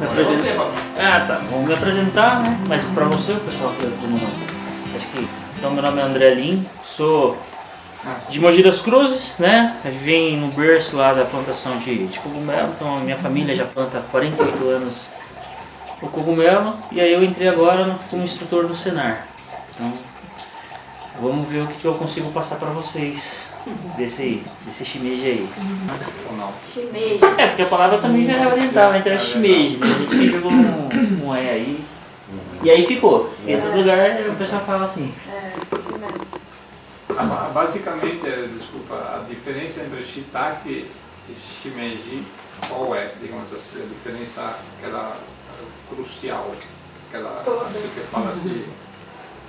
Me apresentar. Ah, tá. Vou me apresentar, né? Mas pra você, o pessoal que eu não. Acho que. Então, meu nome é André Lim, sou de Mogi das Cruzes, né? Eu vim no berço lá da plantação de cogumelo, então a minha família já planta há 48 anos o cogumelo, e aí eu entrei agora como instrutor do Senar. Então, vamos ver o que eu consigo passar pra vocês desse shimeji aí. Ou não? Shimeji. É, porque a palavra também já é oriental, então é shimeji, né? A gente jogou um E aí, e aí ficou. Em todo lugar o pessoal fala assim. Shimeji. Basicamente, desculpa, a diferença entre shiitake e shimeji, qual é, digamos assim, a diferença aquela crucial, aquela assim, que fala assim,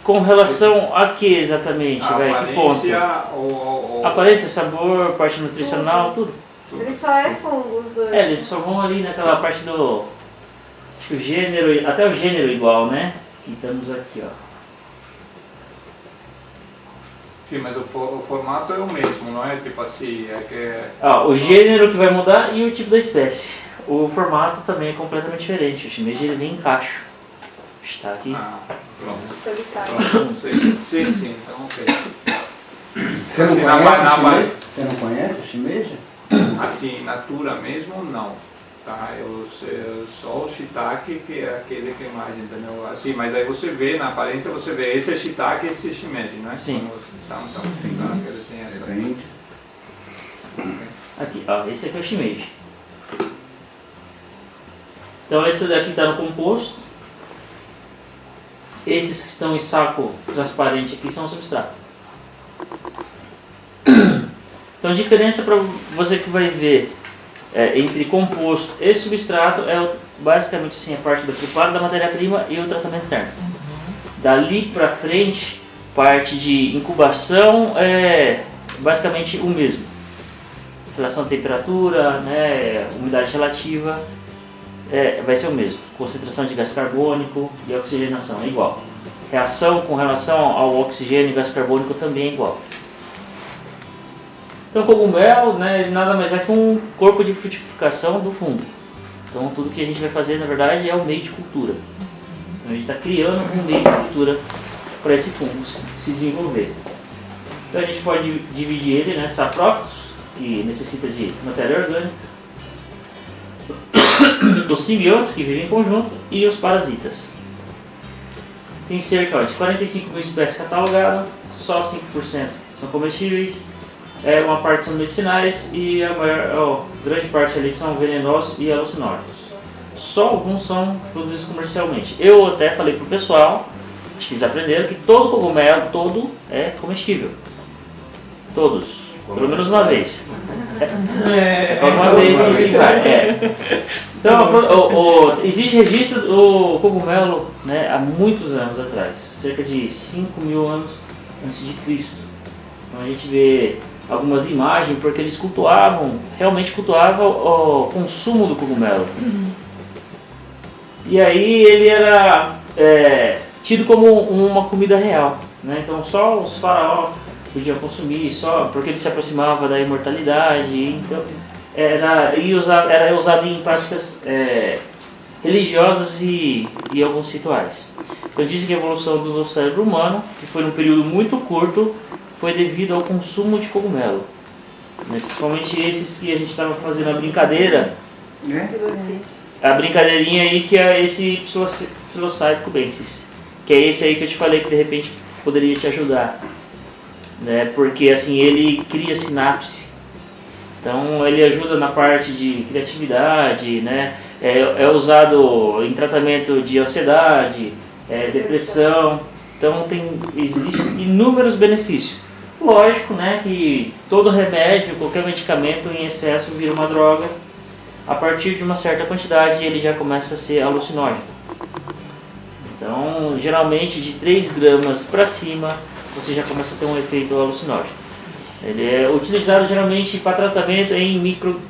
Com relação a que exatamente? a Vai, que ponto? aparência ou Aparência, sabor, parte nutricional, tudo. Ele só é fungo, os dois. É, eles só vão ali naquela parte do. Acho que o gênero, até o gênero igual, né? Que estamos aqui, ó. Sim, mas o formato é o mesmo, não é tipo assim, é que Ó, o gênero que vai mudar e o tipo da espécie. O formato também é completamente diferente. O shimeji ele vem em cacho. Está aqui. pronto. Solitário. Pronto, sim, então ok. Você não Assim, conhece o na- shimeji? Você não conhece o shimeji? Assim, natura mesmo, não. Tá? Eu só o shiitake, que é aquele que é mais, entendeu? Assim, mas aí você vê, na aparência você vê, esse é shiitake e esse é shimeji, não é? Sim. Então, sim, claro que eles têm essa. Depende. Aqui, ó, esse aqui é o shimeji. Então esse daqui está no composto. Esses que estão em saco transparente aqui são o substrato. Então a diferença para você que vai ver entre composto e substrato é basicamente assim, a parte do preparo da matéria-prima e o tratamento térmico. Dali para frente, parte de incubação é basicamente o mesmo. Relação à temperatura, né, umidade relativa, vai ser o mesmo. Concentração de gás carbônico e oxigenação é igual. Reação com relação ao oxigênio e gás carbônico também é igual. Então o cogumelo, né, ele nada mais é que um corpo de frutificação do fungo. Então tudo que a gente vai fazer na verdade é o meio de cultura. Então, a gente está criando um meio de cultura para esse fungo se desenvolver. Então a gente pode dividir ele, né, saprófitos, que necessita de matéria orgânica, os simbiontes, que vivem em conjunto, e os parasitas. Tem cerca de 45 mil espécies catalogadas, só 5% são comestíveis, uma parte são medicinais e a grande parte ali são venenosos e alucinógenos. Só alguns são produzidos comercialmente. Eu até falei pro pessoal, acho que eles aprenderam, que todo cogumelo, todo é comestível. Todos. Pelo menos uma vez. Uma vez e vai. Então, existe registro do cogumelo, né, há muitos anos atrás, cerca de 5 mil anos antes de Cristo. Então a gente vê algumas imagens porque eles realmente cultuavam o consumo do cogumelo. E aí ele era tido como uma comida real, né? Então só os faraós podiam consumir, só porque ele se aproximava da imortalidade. Então era usado em práticas religiosas e alguns rituais. Então dizem que a evolução do cérebro humano, que foi num período muito curto, foi devido ao consumo de cogumelo, né? Principalmente esses que a gente estava fazendo a brincadeira, a brincadeirinha aí, que é esse Psilocybe cubensis, que é esse aí que eu te falei que de repente poderia te ajudar, né? Porque assim ele cria sinapse, então ele ajuda na parte de criatividade, né? É usado em tratamento de ansiedade, depressão, então existem inúmeros benefícios. Lógico, né, que todo remédio, qualquer medicamento em excesso vira uma droga. A partir de uma certa quantidade ele já começa a ser alucinógeno. Então, geralmente de 3 gramas para cima, você já começa a ter um efeito alucinógeno. Ele é utilizado geralmente para tratamento em micro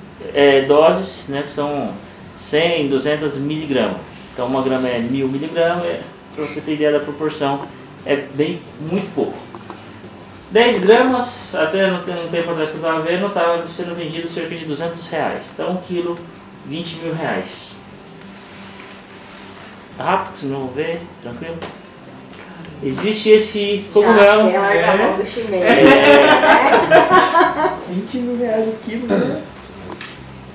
doses, né, que são 100, 200 miligramas. Então 1 grama é 1000 miligramas, para você ter ideia da proporção, é muito pouco. 10 gramas, até no tempo atrás que eu estava vendo, estava sendo vendido cerca de R$200. Então 1 quilo, R$20 mil. Tá rápido que você não vê, tranquilo? Existe esse cogumelo. Já quer largar a mão do shimeji. R$20 o quilo, né?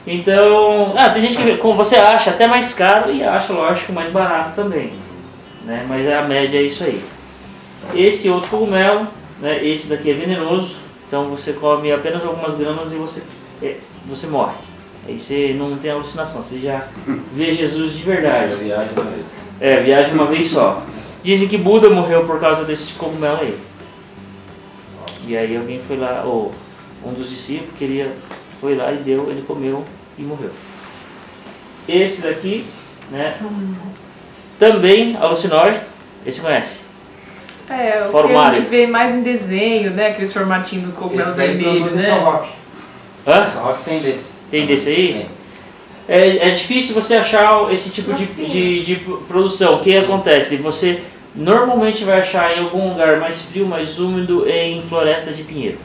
Então, tem gente que como você acha até mais caro e acha, lógico, mais barato também, né? Mas a média é isso aí. Esse outro cogumelo, né? Esse daqui é venenoso, então você come apenas algumas gramas e você morre. Aí você não tem alucinação, você já vê Jesus de verdade. Viagem uma vez. Viaja uma vez só. Dizem que Buda morreu por causa desse cogumelo aí. E aí alguém foi lá, ou um dos discípulos foi lá e deu, ele comeu e morreu. Esse daqui, né? Também alucinógeno, esse conhece? O Fora que o a Mario. gente vê mais em desenho, né? Aqueles formatinhos do cogumelo Esse daí vermelho, produz em né? São Roque. Hã? São Roque tem desse. Tem desse aí? Tem. É difícil você achar esse tipo de produção. O que acontece? Você normalmente vai achar em algum lugar mais frio, mais úmido, em floresta de pinheiro.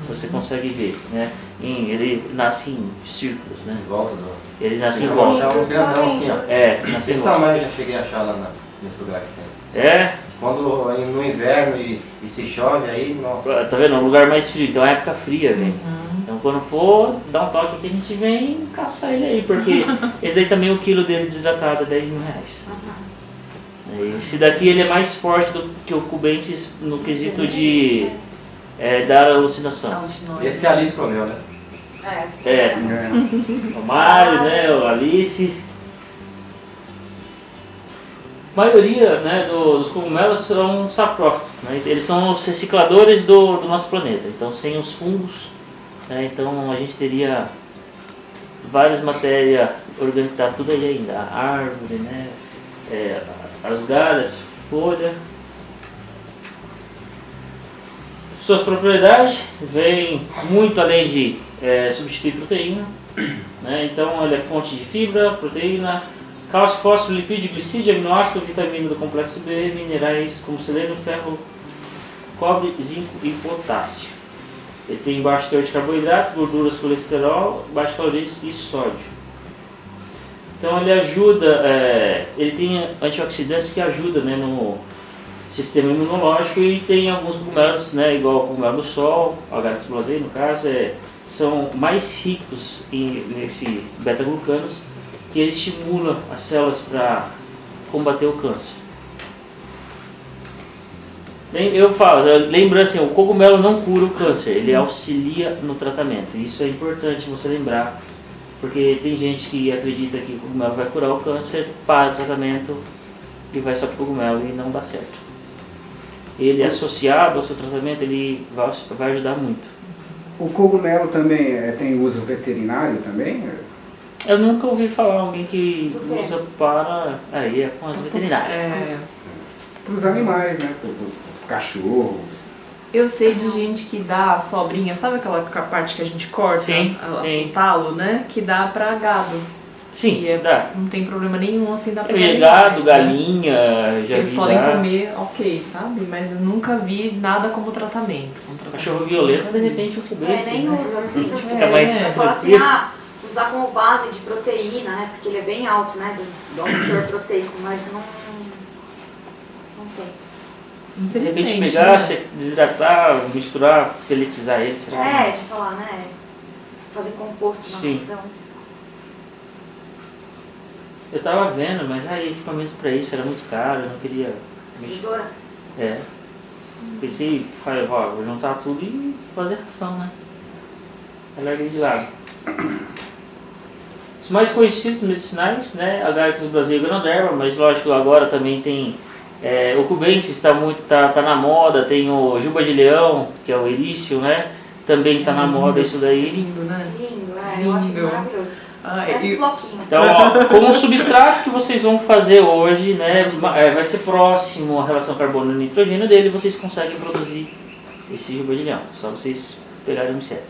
Você consegue ver, né? Ele nasce em círculos, né? Em volta do... Ele nasce em Eu volta. achava uns grandão assim, ó. Nasce em Esse volta. tamanho eu já cheguei a achar lá nesse lugar que tem. É, Quando no inverno e se chove, aí, nossa. tá vendo? É um lugar mais frio, então é época fria, velho. Então quando for, dá um toque que a gente vem caçar ele aí, porque esse daí também o quilo dele desidratado é R$10.000. Esse daqui ele é mais forte do que o cubensis no quesito de dar alucinação. Esse que a Alice comeu, né? O Mário, né, o Alice. A maioria, né, dos cogumelos são saprófitos, né? Eles são os recicladores do nosso planeta. Então sem os fungos, né, então a gente teria várias matérias orgânicas, tá tudo aí ainda, a árvore, né, as galhas, folha. Suas propriedades vêm muito além de substituir proteína, né? Então ele é fonte de fibra, proteína, cálcio, fósforo, lipídio, glicídio, aminoácido, vitamina do complexo B, minerais como selênio, ferro, cobre, zinco e potássio. Ele tem baixo teor de carboidrato, gorduras, colesterol, baixas calorias e sódio. Então ele ajuda, ele tem antioxidantes que ajudam, né, no sistema imunológico, e tem alguns cogumelos, né, igual o cogumelo do sol, Agaricus blazei no caso, são mais ricos nesse beta-glucanos, que ele estimula as células para combater o câncer. Eu falo, lembra assim, o cogumelo não cura o câncer, ele auxilia no tratamento. Isso é importante você lembrar, porque tem gente que acredita que o cogumelo vai curar o câncer, para o tratamento e vai só para o cogumelo e não dá certo. Ele associado ao seu tratamento, ele vai ajudar muito. O cogumelo também tem uso veterinário também? Eu nunca ouvi falar alguém que usa para... com as veterinárias. Para os animais, né? Pro cachorro. Eu sei de gente que dá a sobrinha, sabe aquela parte que a gente corta? Sim. O talo, né? Que dá pra gado. Sim, E dá. Não tem problema nenhum, assim, dá pra Gado, galinha, já eles vi podem dar. comer, ok, sabe? Mas eu nunca vi nada como tratamento. Cachorro violento, de repente, o foguete. Nem uso assim, tipo, Fica mais falar assim, tranquilo. usar como base de proteína, né? Porque ele é bem alto, né? Do teor proteico, mas não tem. De repente Infelizmente, pegar, né? desidratar, misturar, peletizar ele, será que De falar, né? Fazer composto na Sim. ração. eu tava vendo, mas equipamento pra isso era muito caro, eu não queria. Tesoura. Pensei, falei, vou juntar tudo e fazer ração, né? Aí larguei de lado. Os mais conhecidos medicinais, né? Agaricus blazei e Ganoderma, mas lógico, agora também tem o cubensis, tá na moda, tem o juba de leão, que é o erício, né? Também tá na moda isso daí. Lindo, né? Lindo, eu acho Lindo. maravilhoso. Parece um E floquinho. Então, ó, como substrato que vocês vão fazer hoje, né, vai ser próximo à relação carbono e nitrogênio dele, vocês conseguem produzir esse juba de leão. Só vocês pegarem o micélio.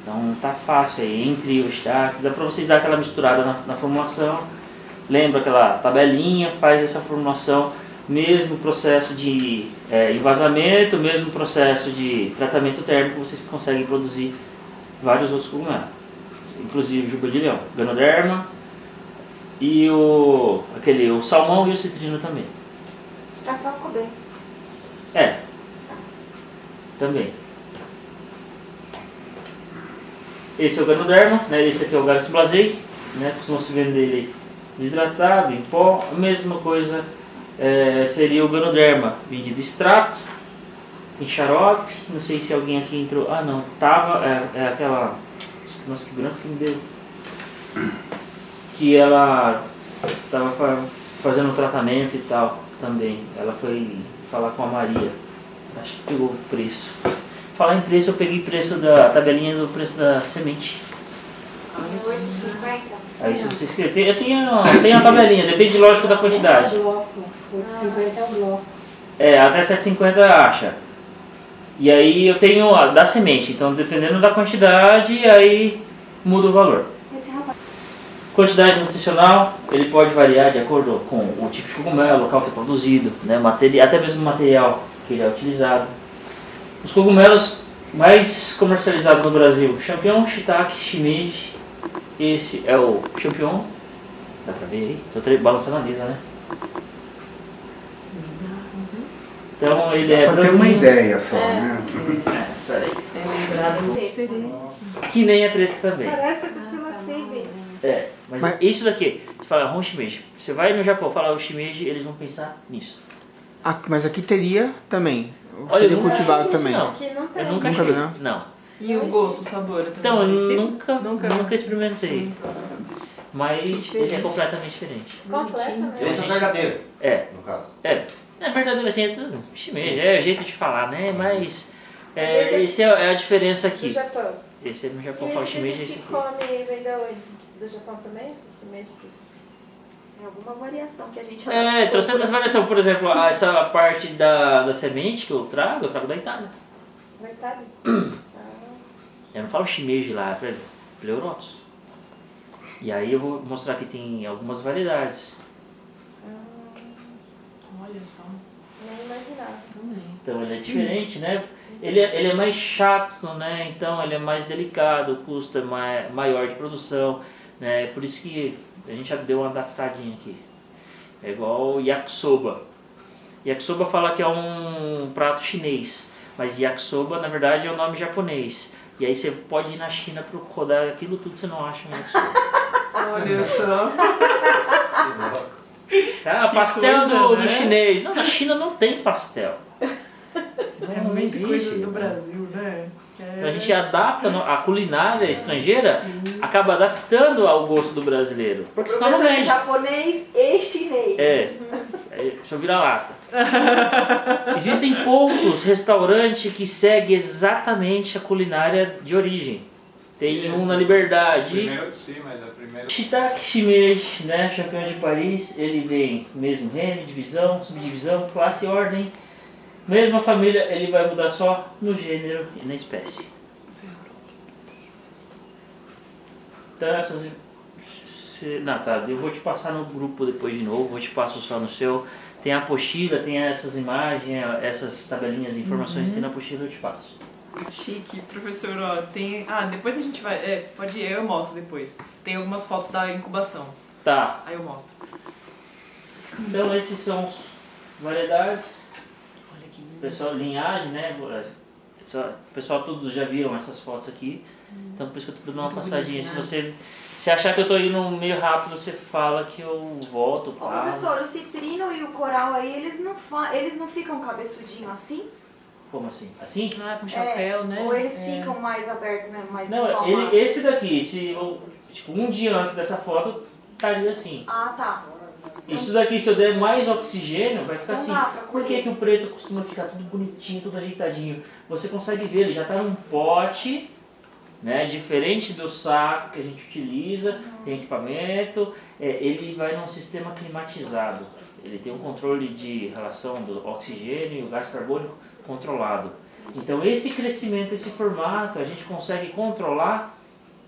Então tá fácil aí, entre o extrato, dá para vocês dar aquela misturada na formulação. Lembra aquela tabelinha, faz essa formulação, mesmo processo de envasamento, mesmo processo de tratamento térmico, vocês conseguem produzir vários outros cogumelos. Inclusive juba de leão, Ganoderma E o salmão e o citrino também. Catacobenses. É. Também. Esse é o Ganoderma, né? Esse aqui é o Galaxy Blazei, né? Costuma se vender ele desidratado, em pó. A mesma coisa seria o Ganoderma, vendido extrato, em xarope. Não sei se alguém aqui entrou. Ah, não. Tava. É aquela. Nossa, que branco que me deu. Que ela tava fazendo um tratamento e tal também. Ela foi falar com a Maria. Acho que pegou o preço. Falar em preço, eu peguei preço da tabelinha do preço da semente. 8,50. Aí se você escrever, eu tenho a tabelinha, depende lógico da quantidade. 8,50 é o bloco. Até 7,50 acha. E aí eu tenho a da semente, então dependendo da quantidade, aí muda o valor. Quantidade nutricional, ele pode variar de acordo com o tipo de cogumelo, o local que é produzido, né, até mesmo o material que ele é utilizado. Os cogumelos mais comercializados no Brasil: champignon, shiitake, shimeji. Esse é o champignon. Dá pra ver aí? Tô balançando a mesa, né? Então ele é Pra ter uma branquinho. ideia só, né? Peraí. Lembrado é muito diferente. Que nem é preto também. Parece o psilocibe. Mas isso daqui, você fala Hon Shimeji. Você vai no Japão falar o shimeji, eles vão pensar nisso. Mas aqui teria também. Olha, Seria eu nunca cultivado achei isso, também. não. Aqui não tem. Eu nunca Nunca achei. viu, Não. E o gosto, o sabor? é Então, eu parecido? nunca experimentei. Mas ele é completamente diferente. Completamente. Esse é o verdadeiro, É, no caso. é verdadeiro assim, é tudo shimeji, é jeito de falar, né? Mas esse é a diferença Do aqui. Japão. Esse no E Japão fala esse que a shimeji, esse gente aqui. come e vem da onde? Do Japão também? Esse shimeji? É alguma variação que a gente Trocentas variações. Por exemplo, essa parte da semente que eu trago da Itália. Na Itália? Eu não falo shimeji lá, é pleurotus. E aí eu vou mostrar que tem algumas variedades. Olha só. Nem imaginava. Também. Então ele é diferente, né? Ele é mais chato, né? Então ele é mais delicado, o custo é maior de produção, né? Por isso que a gente já deu uma adaptadinha aqui. É igual yakisoba. Yakisoba fala que é um prato chinês, mas yakisoba na verdade é o nome japonês. E aí você pode ir na China para rodar aquilo tudo, você não acha um yakisoba. Olha só. Pastel coisa, do né? chinês. Não, na China não tem pastel. É Não muita existe. coisa do Brasil, né? Então a gente adapta a culinária estrangeira, acaba adaptando ao gosto do brasileiro. Porque senão não vende. japonês e chinês. Deixa eu virar lata. Existem poucos restaurantes que seguem exatamente a culinária de origem. Tem um na Liberdade. Primeiro de cima, da primeira. Shiitake shimeji, né? Champignon de Paris, ele vem mesmo reino, divisão, subdivisão, classe e ordem. Mesma família, ele vai mudar só no gênero e na espécie. Então essas... eu vou te passar no grupo depois de novo, vou te passar só no seu. Tem a apostila, tem essas imagens, essas tabelinhas de informações, tem na apostila, eu te passo. Chique, professor, ó, tem... depois a gente vai... pode ir, eu mostro depois. Tem algumas fotos da incubação. Tá, Aí eu mostro. então esses são as variedades. Olha que lindo. Pessoal, linhagem, né? Pessoal, todos já viram essas fotos aqui. Então por isso que eu tô dando uma Muito passadinha. bonito, né? Se achar que eu tô indo meio rápido, você fala que eu volto, Ô, paro. professor, o citrino e o coral aí, eles não ficam cabeçudinhos assim? Como assim? Assim? Com chapéu, né? Ou eles ficam mais abertos mesmo, mais Não, espalmados? esse daqui, tipo, um dia antes dessa foto, estaria assim. Ah, tá. Isso daqui, se eu der mais oxigênio, vai ficar Não assim. dá pra Por que, colher. que o preto costuma ficar tudo bonitinho, tudo ajeitadinho? Você consegue ver, ele já está num pote, né? Diferente do saco que a gente utiliza, tem equipamento, ele vai num sistema climatizado. Ele tem um controle de relação do oxigênio e o gás carbônico controlado. Então esse crescimento, esse formato, a gente consegue controlar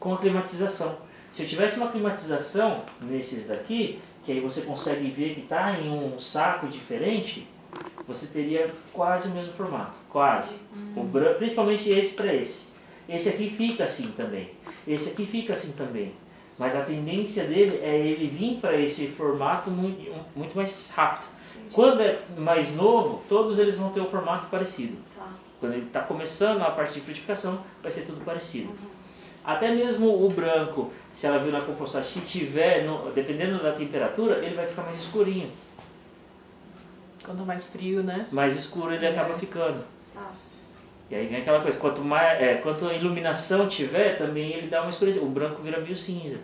com a climatização. Se eu tivesse uma climatização nesses daqui, que aí você consegue ver que está em um saco diferente, você teria quase o mesmo formato, quase. O principalmente esse para esse. Esse aqui fica assim também. Esse aqui fica assim também. Mas a tendência dele é ele vir para esse formato muito mais rápido. Quando é mais novo, todos eles vão ter um formato parecido. Tá. Quando ele está começando a parte de frutificação, vai ser tudo parecido. Até mesmo o branco, se ela viu na compostagem, se tiver, dependendo da temperatura, ele vai ficar mais escurinho. Quando é mais frio, né? Mais escuro ele acaba ficando. Tá. E aí vem aquela coisa, quanto iluminação tiver, também ele dá uma escurecida. O branco vira meio cinza.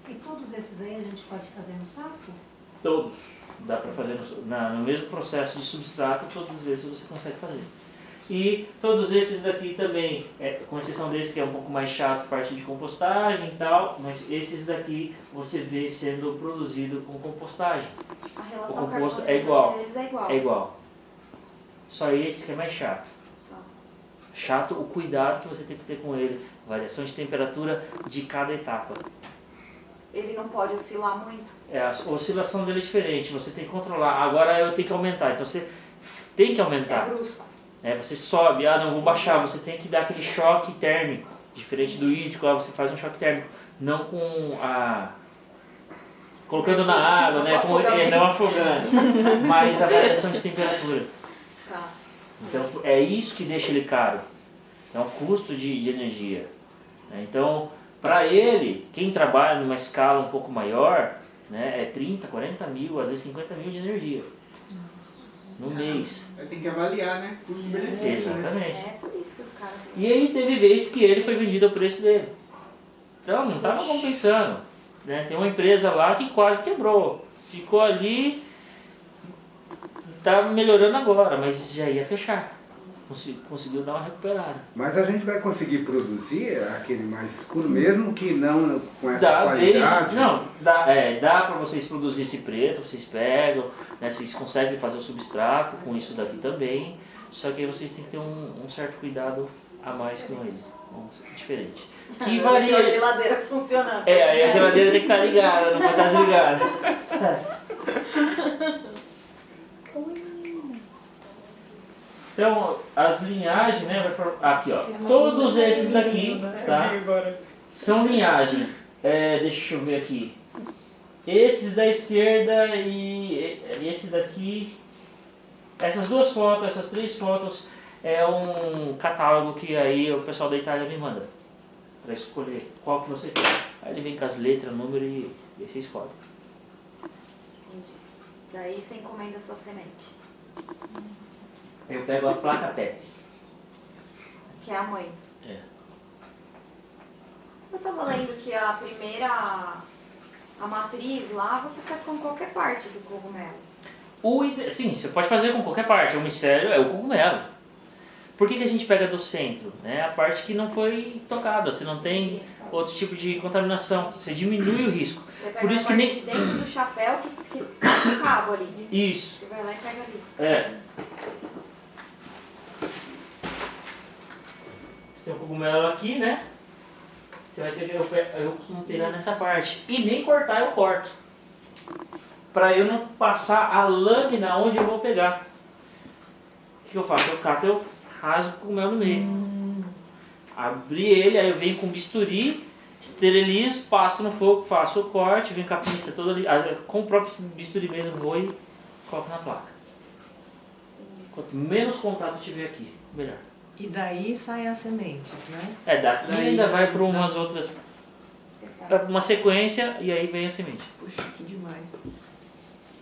E todos esses aí a gente pode fazer no saco? Todos. Dá para fazer no mesmo processo de substrato, todos esses você consegue fazer. E todos esses daqui também, com exceção desse que é um pouco mais chato, parte de compostagem e tal, mas esses daqui você vê sendo produzido com compostagem. A relação O composto carbônica é igual. deles é igual. É igual. Só esse que é mais chato. Tá. Chato o cuidado que você tem que ter com ele. Variação de temperatura de cada etapa. Ele não pode oscilar muito. A oscilação dele é diferente, você tem que controlar. Agora eu tenho que aumentar, então você tem que É aumentar. brusco. Você sobe, não vou baixar, você tem que dar aquele choque térmico. Diferente do hídrico, lá você faz um choque térmico. Não com a... colocando na água, né? Não afogando. Mas a variação de temperatura. Tá. Então é isso que deixa ele caro. É um custo de energia. Então, para ele, quem trabalha numa escala um pouco maior, né, é 30, 40 mil, às vezes 50 mil de energia. No mês. Tem que avaliar, né? Custo-benefício. Exatamente. É por isso que os caras... E aí teve vez que ele foi vendido ao preço dele. Então não estava compensando. Né? Tem uma empresa lá que quase quebrou. Ficou ali, está melhorando agora, mas já ia fechar. Conseguiu dar uma recuperada. Mas a gente vai conseguir produzir aquele mais escuro, mesmo que não com essa qualidade? Dá para vocês produzir esse preto, vocês pegam, né, vocês conseguem fazer o substrato com isso daqui também, só que aí vocês têm que ter um certo cuidado a mais com ele, diferente. Que Tem varia. a geladeira funcionando. Aí a geladeira tem que estar ligada, não pode estar desligada. Então, as linhagens, né, aqui ó, todos esses daqui, tá, são linhagem, deixa eu ver aqui, esses da esquerda e esse daqui, essas duas fotos, essas três fotos, é um catálogo que aí o pessoal da Itália me manda, para escolher qual que você quer. Aí ele vem com as letras, número e aí você escolhe. Entendi. Daí você encomenda a sua semente. Eu pego a placa Petri. Que é a mãe. É. Eu tava lendo que a primeira, a matriz lá, você faz com qualquer parte do cogumelo. Sim, você pode fazer com qualquer parte. O micélio é o cogumelo. Por que a gente pega do centro? Né? A parte que não foi tocada, você não tem outro tipo de contaminação. Você diminui o risco. Você pega Por a isso que parte nem... de dentro do chapéu que sai o cabo ali. Isso. Você vai lá e pega ali. Você tem um cogumelo aqui, né? Você vai pegar, eu costumo pegar nessa parte. E nem cortar eu corto. Para eu não passar a lâmina onde eu vou pegar. O que eu faço? Eu cato, eu rasgo o cogumelo no meio. Abri ele, aí eu venho com bisturi, esterilizo, passo no fogo, faço o corte, venho com a pinça toda ali. Com o próprio bisturi mesmo, vou e coloco na placa. Quanto menos contato tiver aqui, melhor. E daí saem as sementes, né? Daqui Daí ainda vai para umas outras, uma sequência e aí vem a semente. Puxa, que demais.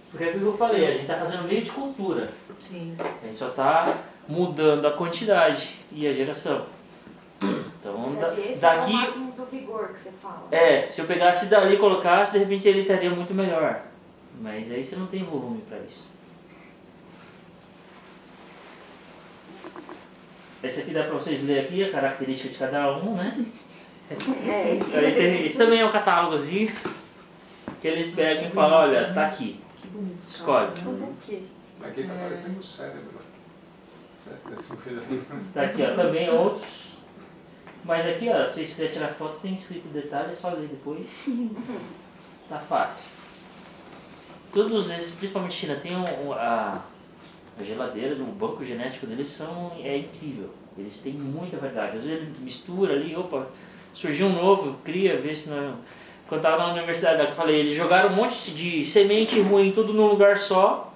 Porque é o que eu falei, a gente está fazendo meio de cultura. Sim. A gente só está mudando a quantidade e a geração. Então, Esse é o daqui... máximo do vigor que você fala. se eu pegasse dali e colocasse, de repente ele estaria muito melhor. Mas aí você não tem volume para isso. Esse aqui dá para vocês lerem aqui, a característica de cada um, né? Isso Esse também é um catálogozinho que eles pegam e falam, olha, tá aqui. Que bonito. Escolhe. São o quê? Aqui tá parecendo o cérebro. Tá aqui, ó, também outros. Mas aqui, ó, se vocês quiserem tirar foto, tem escrito detalhe, é só ler depois. Tá fácil. Todos esses, principalmente China, tem a geladeira, o banco genético deles é incrível. Eles têm muita variedade. Às vezes ele mistura ali, surgiu um novo, cria, vê se não... Quando eu estava na universidade, eu falei, eles jogaram um monte de semente ruim, tudo num lugar só,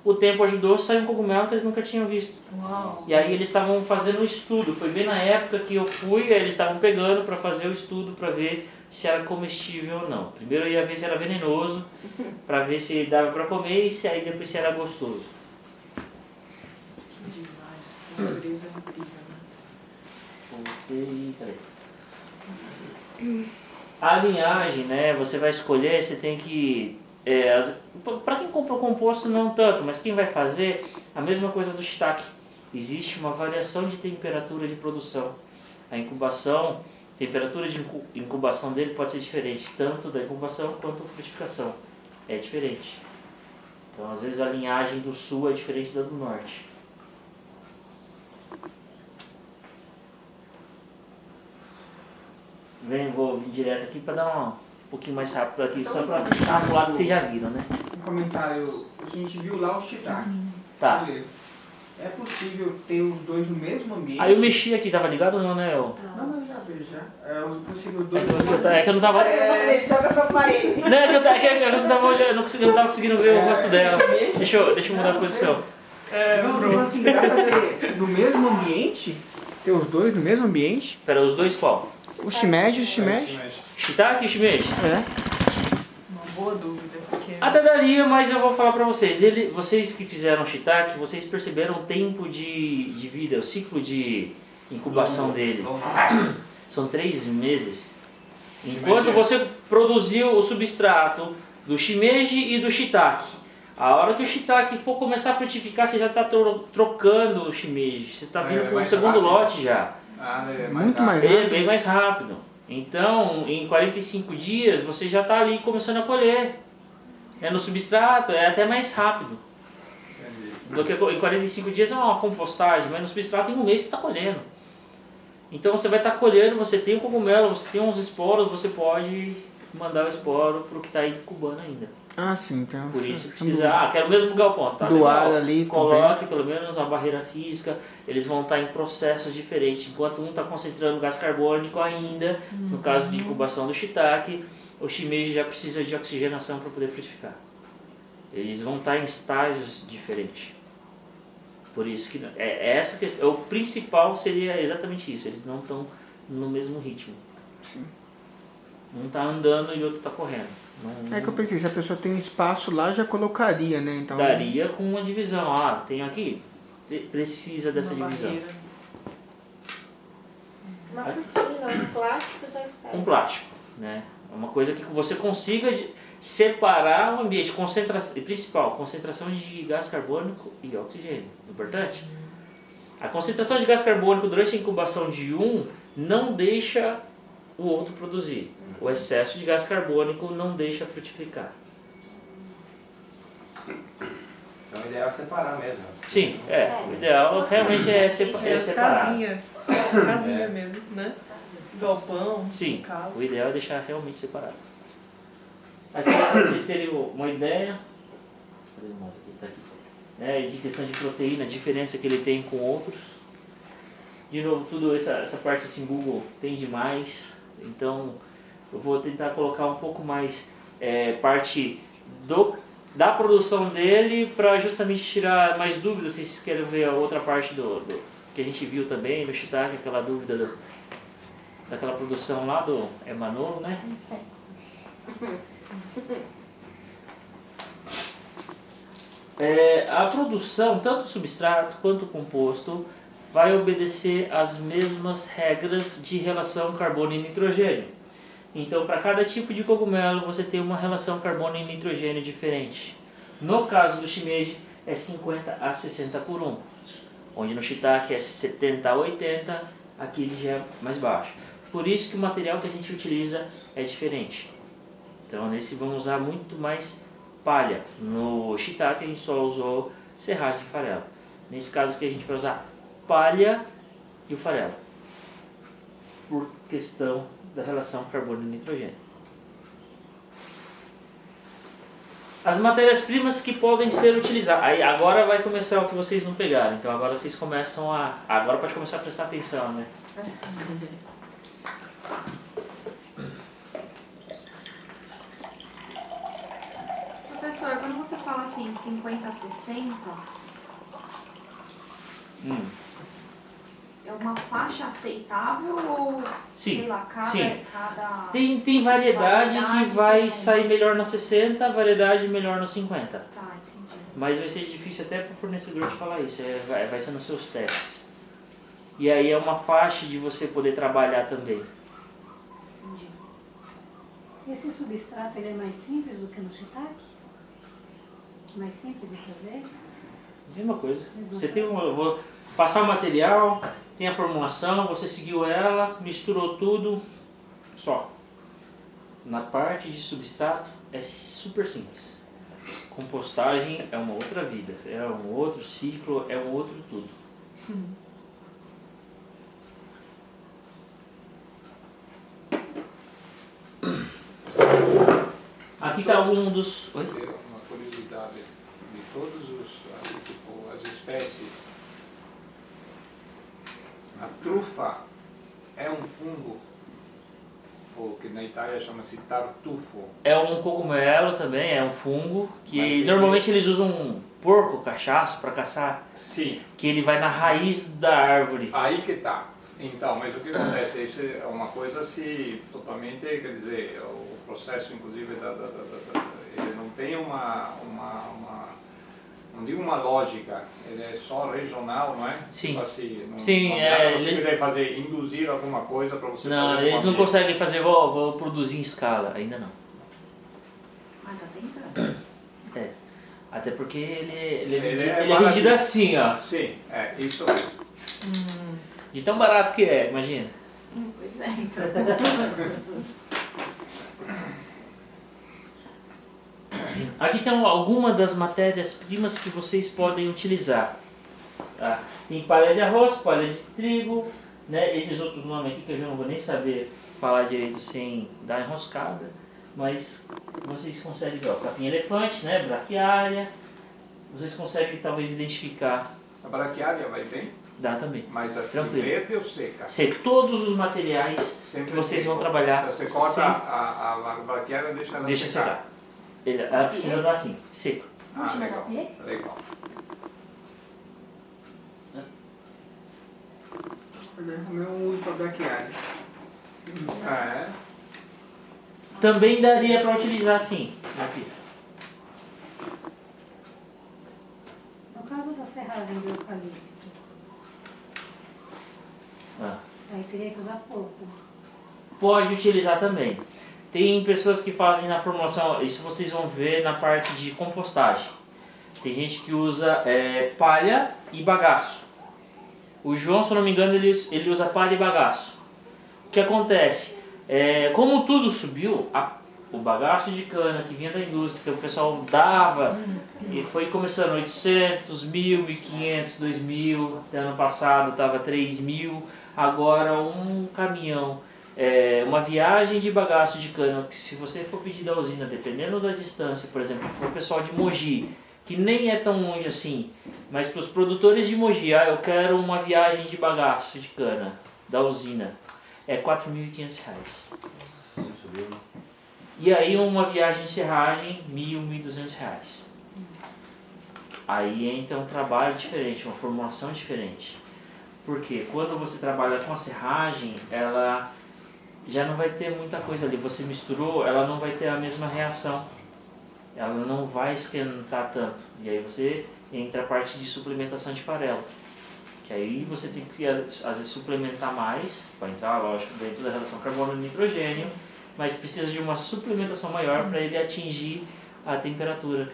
o tempo ajudou, saiu um cogumelo que eles nunca tinham visto. Uau. E aí eles estavam fazendo um estudo, foi bem na época que eu fui, aí eles estavam pegando para fazer o estudo para ver se era comestível ou não. Primeiro eu ia ver se era venenoso, para ver se dava para comer e se, aí depois se era gostoso. Que demais. A natureza é incrível, né? A linhagem, né, você vai escolher, você tem que... para quem compra o composto não tanto, mas quem vai fazer, a mesma coisa do shiitake. Existe uma variação de temperatura de produção. A incubação, temperatura de incubação dele pode ser diferente, tanto da incubação quanto da frutificação. É diferente. Então às vezes a linhagem do sul é diferente da do norte. Vou vir direto aqui para dar um pouquinho mais rápido aqui, só para dar uma pulada que vocês já viram, né? Um comentário, a gente viu lá o shiitake. Tá. Beleza. É possível ter os dois no mesmo ambiente? Aí eu mexi aqui, tava ligado ou não, né? Não, mas eu já vejo já. É possível os dois É que eu não tava... Ele joga pra parede. Não, é que eu não tava olhando, eu não tava conseguindo ver o rosto dela. Deixa eu mudar a posição. Não, tipo assim, dá pra ter no mesmo ambiente? Ter os dois no mesmo ambiente? Espera, os dois qual? O shimeji e o shimeji? Shiitake e shimeji? É. Uma boa dúvida, porque... Até daria, mas eu vou falar pra vocês. Vocês que fizeram shiitake, vocês perceberam o tempo de vida, o ciclo de incubação dele. São 3 meses. Enquanto você produziu o substrato do shimeji e do shiitake, a hora que o shiitake for começar a frutificar, você já está trocando o shimeji. Você está vindo com o segundo lote já. Muito mais É rápido. bem mais rápido. Então, em 45 dias, você já está ali começando a colher. No substrato é até mais rápido. Do que em 45 dias é uma compostagem, mas no substrato em um mês você está colhendo. Então você vai estar colhendo, você tem um cogumelo, você tem uns esporos, você pode mandar o esporo para o que está incubando ainda. Ah, sim. Então, Por isso que precisa, quero o mesmo galpão, tá? Doar legal. ali, Coloque pelo menos uma barreira física, eles vão estar em processos diferentes. Enquanto um está concentrando gás carbônico ainda, no caso de incubação do shiitake, o shimeji já precisa de oxigenação para poder frutificar. Eles vão estar em estágios diferentes. Por isso que essa questão, o principal seria exatamente isso, eles não estão no mesmo ritmo. Sim. Um está andando e o outro está correndo. É que eu pensei, se a pessoa tem um espaço lá, já colocaria, né? Então... Daria com uma divisão. Tem aqui, precisa dessa uma divisão. barreira. Uma cortina, um plástico já espera. Um plástico, né? Uma coisa que você consiga separar o ambiente, concentração de gás carbônico e oxigênio. Importante? A concentração de gás carbônico durante a incubação de um não deixa o outro produzir. O excesso de gás carbônico não deixa frutificar. Então o ideal é separar mesmo. Sim, o ideal realmente é separar. Casinha mesmo, né? Galpão, Sim, casa. o ideal é deixar realmente separado. Aqui para vocês terem uma ideia, de questão de proteína, a diferença que ele tem com outros. De novo, tudo essa parte assim, Google tem demais, então eu vou tentar colocar um pouco mais parte da produção dele para justamente tirar mais dúvidas. Vocês querem ver a outra parte do que a gente viu também no shiitake, aquela dúvida daquela produção lá do Emanolo, né? A produção, tanto o substrato quanto o composto, vai obedecer às mesmas regras de relação carbono e nitrogênio. Então, para cada tipo de cogumelo, você tem uma relação carbono e nitrogênio diferente. No caso do shimeji, é 50 a 60 por 1. Onde no shiitake é 70 a 80, aqui ele já é mais baixo. Por isso que o material que a gente utiliza é diferente. Então, nesse vamos usar muito mais palha. No shiitake a gente só usou serragem de farelo. Nesse caso aqui a gente vai usar palha e o farelo, por questão da relação carbono e nitrogênio. As matérias-primas que podem ser utilizadas. Aí agora vai começar o que vocês não pegaram. Então agora vocês começam agora pode começar a prestar atenção, né? Professor, quando você fala assim, 50 a 60, é uma faixa aceitável ou, Sim, sei lá, sim. cada... Tem variedade que vai tem- sair melhor no 60, variedade melhor no 50. Tá, entendi. Mas vai ser difícil até para o fornecedor te falar isso, vai ser nos seus testes. E aí é uma faixa de você poder trabalhar também. Entendi. Esse substrato ele é mais simples do que no shiitake? Mais simples de fazer? Mesma coisa. Mesma Você coisa. tem eu vou passar o material, tem a formulação, você seguiu ela, misturou tudo, só. Na parte de substrato é super simples. Compostagem é uma outra vida, é um outro ciclo, é um outro tudo. Aqui está um dos... Oi? Ter uma curiosidade de todos as espécies. A trufa é um fungo, ou que na Itália chama-se tartufo. É um cogumelo também, é um fungo, que Mas ele- normalmente eles usam um porco, cachaço para caçar, Sim, que ele vai na raiz da árvore. aí que tá. Então, mas o que acontece? Isso é uma coisa assim, totalmente, quer dizer, o processo inclusive ele não tem não digo uma lógica, ele é só regional, não é? Sim. Tipo assim, não, Sim, não dá pra você ele- querer fazer, induzir alguma coisa para você Não, fazer eles não ambiente. conseguem fazer, vou produzir em escala, ainda não. Ah, tá tentando. É. Até porque ele é Ele vendido, é ele é vendido baratinho. assim, ó. Sim, é isso mesmo. De tão barato que é, imagina. Pois é, então. Aqui tem algumas das matérias-primas que vocês podem utilizar. Tá? Tem palha de arroz, palha de trigo, né? Esses outros nomes aqui que eu já não vou nem saber falar direito sem dar enroscada, mas vocês conseguem ver, ó, capim elefante, né? Braquiária, vocês conseguem talvez identificar, A braquiária vai bem, dá também. mas assim, Tranquilo. verde ou seca? Ser todos os materiais Sempre que vocês seco. vão trabalhar, Você corta sem- a braquiária e deixa ela deixa secar. secar. Ela precisa dar assim, seco. Ah, Última legal, copia? legal. O meu uso para braquiária. É, Também daria para utilizar assim, aqui. No caso da serragem do eucalipto, Ah. aí teria que usar pouco. Pode utilizar também. Tem pessoas que fazem na formulação, isso vocês vão ver na parte de compostagem. Tem gente que usa palha e bagaço. O João, se eu não me engano, ele usa palha e bagaço. O que acontece? Como tudo subiu, o bagaço de cana que vinha da indústria, que o pessoal dava, e foi começando 800, 1.000, 1.500, 2.000, até ano passado estava 3.000, agora um caminhão. Uma viagem de bagaço de cana, que se você for pedir da usina, dependendo da distância, por exemplo, para o pessoal de Mogi, que nem é tão longe assim, mas para os produtores de Mogi, eu quero uma viagem de bagaço de cana da usina, é R$4.500. Subiu, né? E aí uma viagem de serragem, R$1.000, R$1.200. Aí entra um trabalho diferente, uma formulação diferente. Porque quando você trabalha com a serragem, ela já não vai ter muita coisa ali. Você misturou, ela não vai ter a mesma reação. Ela não vai esquentar tanto. E aí você entra a parte de suplementação de farelo. Que aí você tem que, às vezes, suplementar mais, para entrar, lógico, dentro da relação carbono-nitrogênio, mas precisa de uma suplementação maior para ele atingir a temperatura.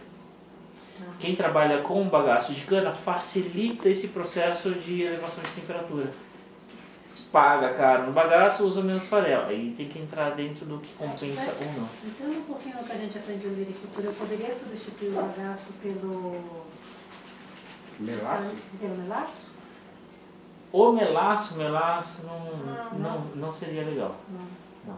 Quem trabalha com bagaço de cana facilita esse processo de elevação de temperatura. Paga caro no bagaço, usa menos farelo. Aí tem que entrar dentro do que compensa ou não. Então, um pouquinho no que a gente aprendeu de agricultura, eu poderia substituir o bagaço pelo Melaço? melaço? O melaço não seria legal. Por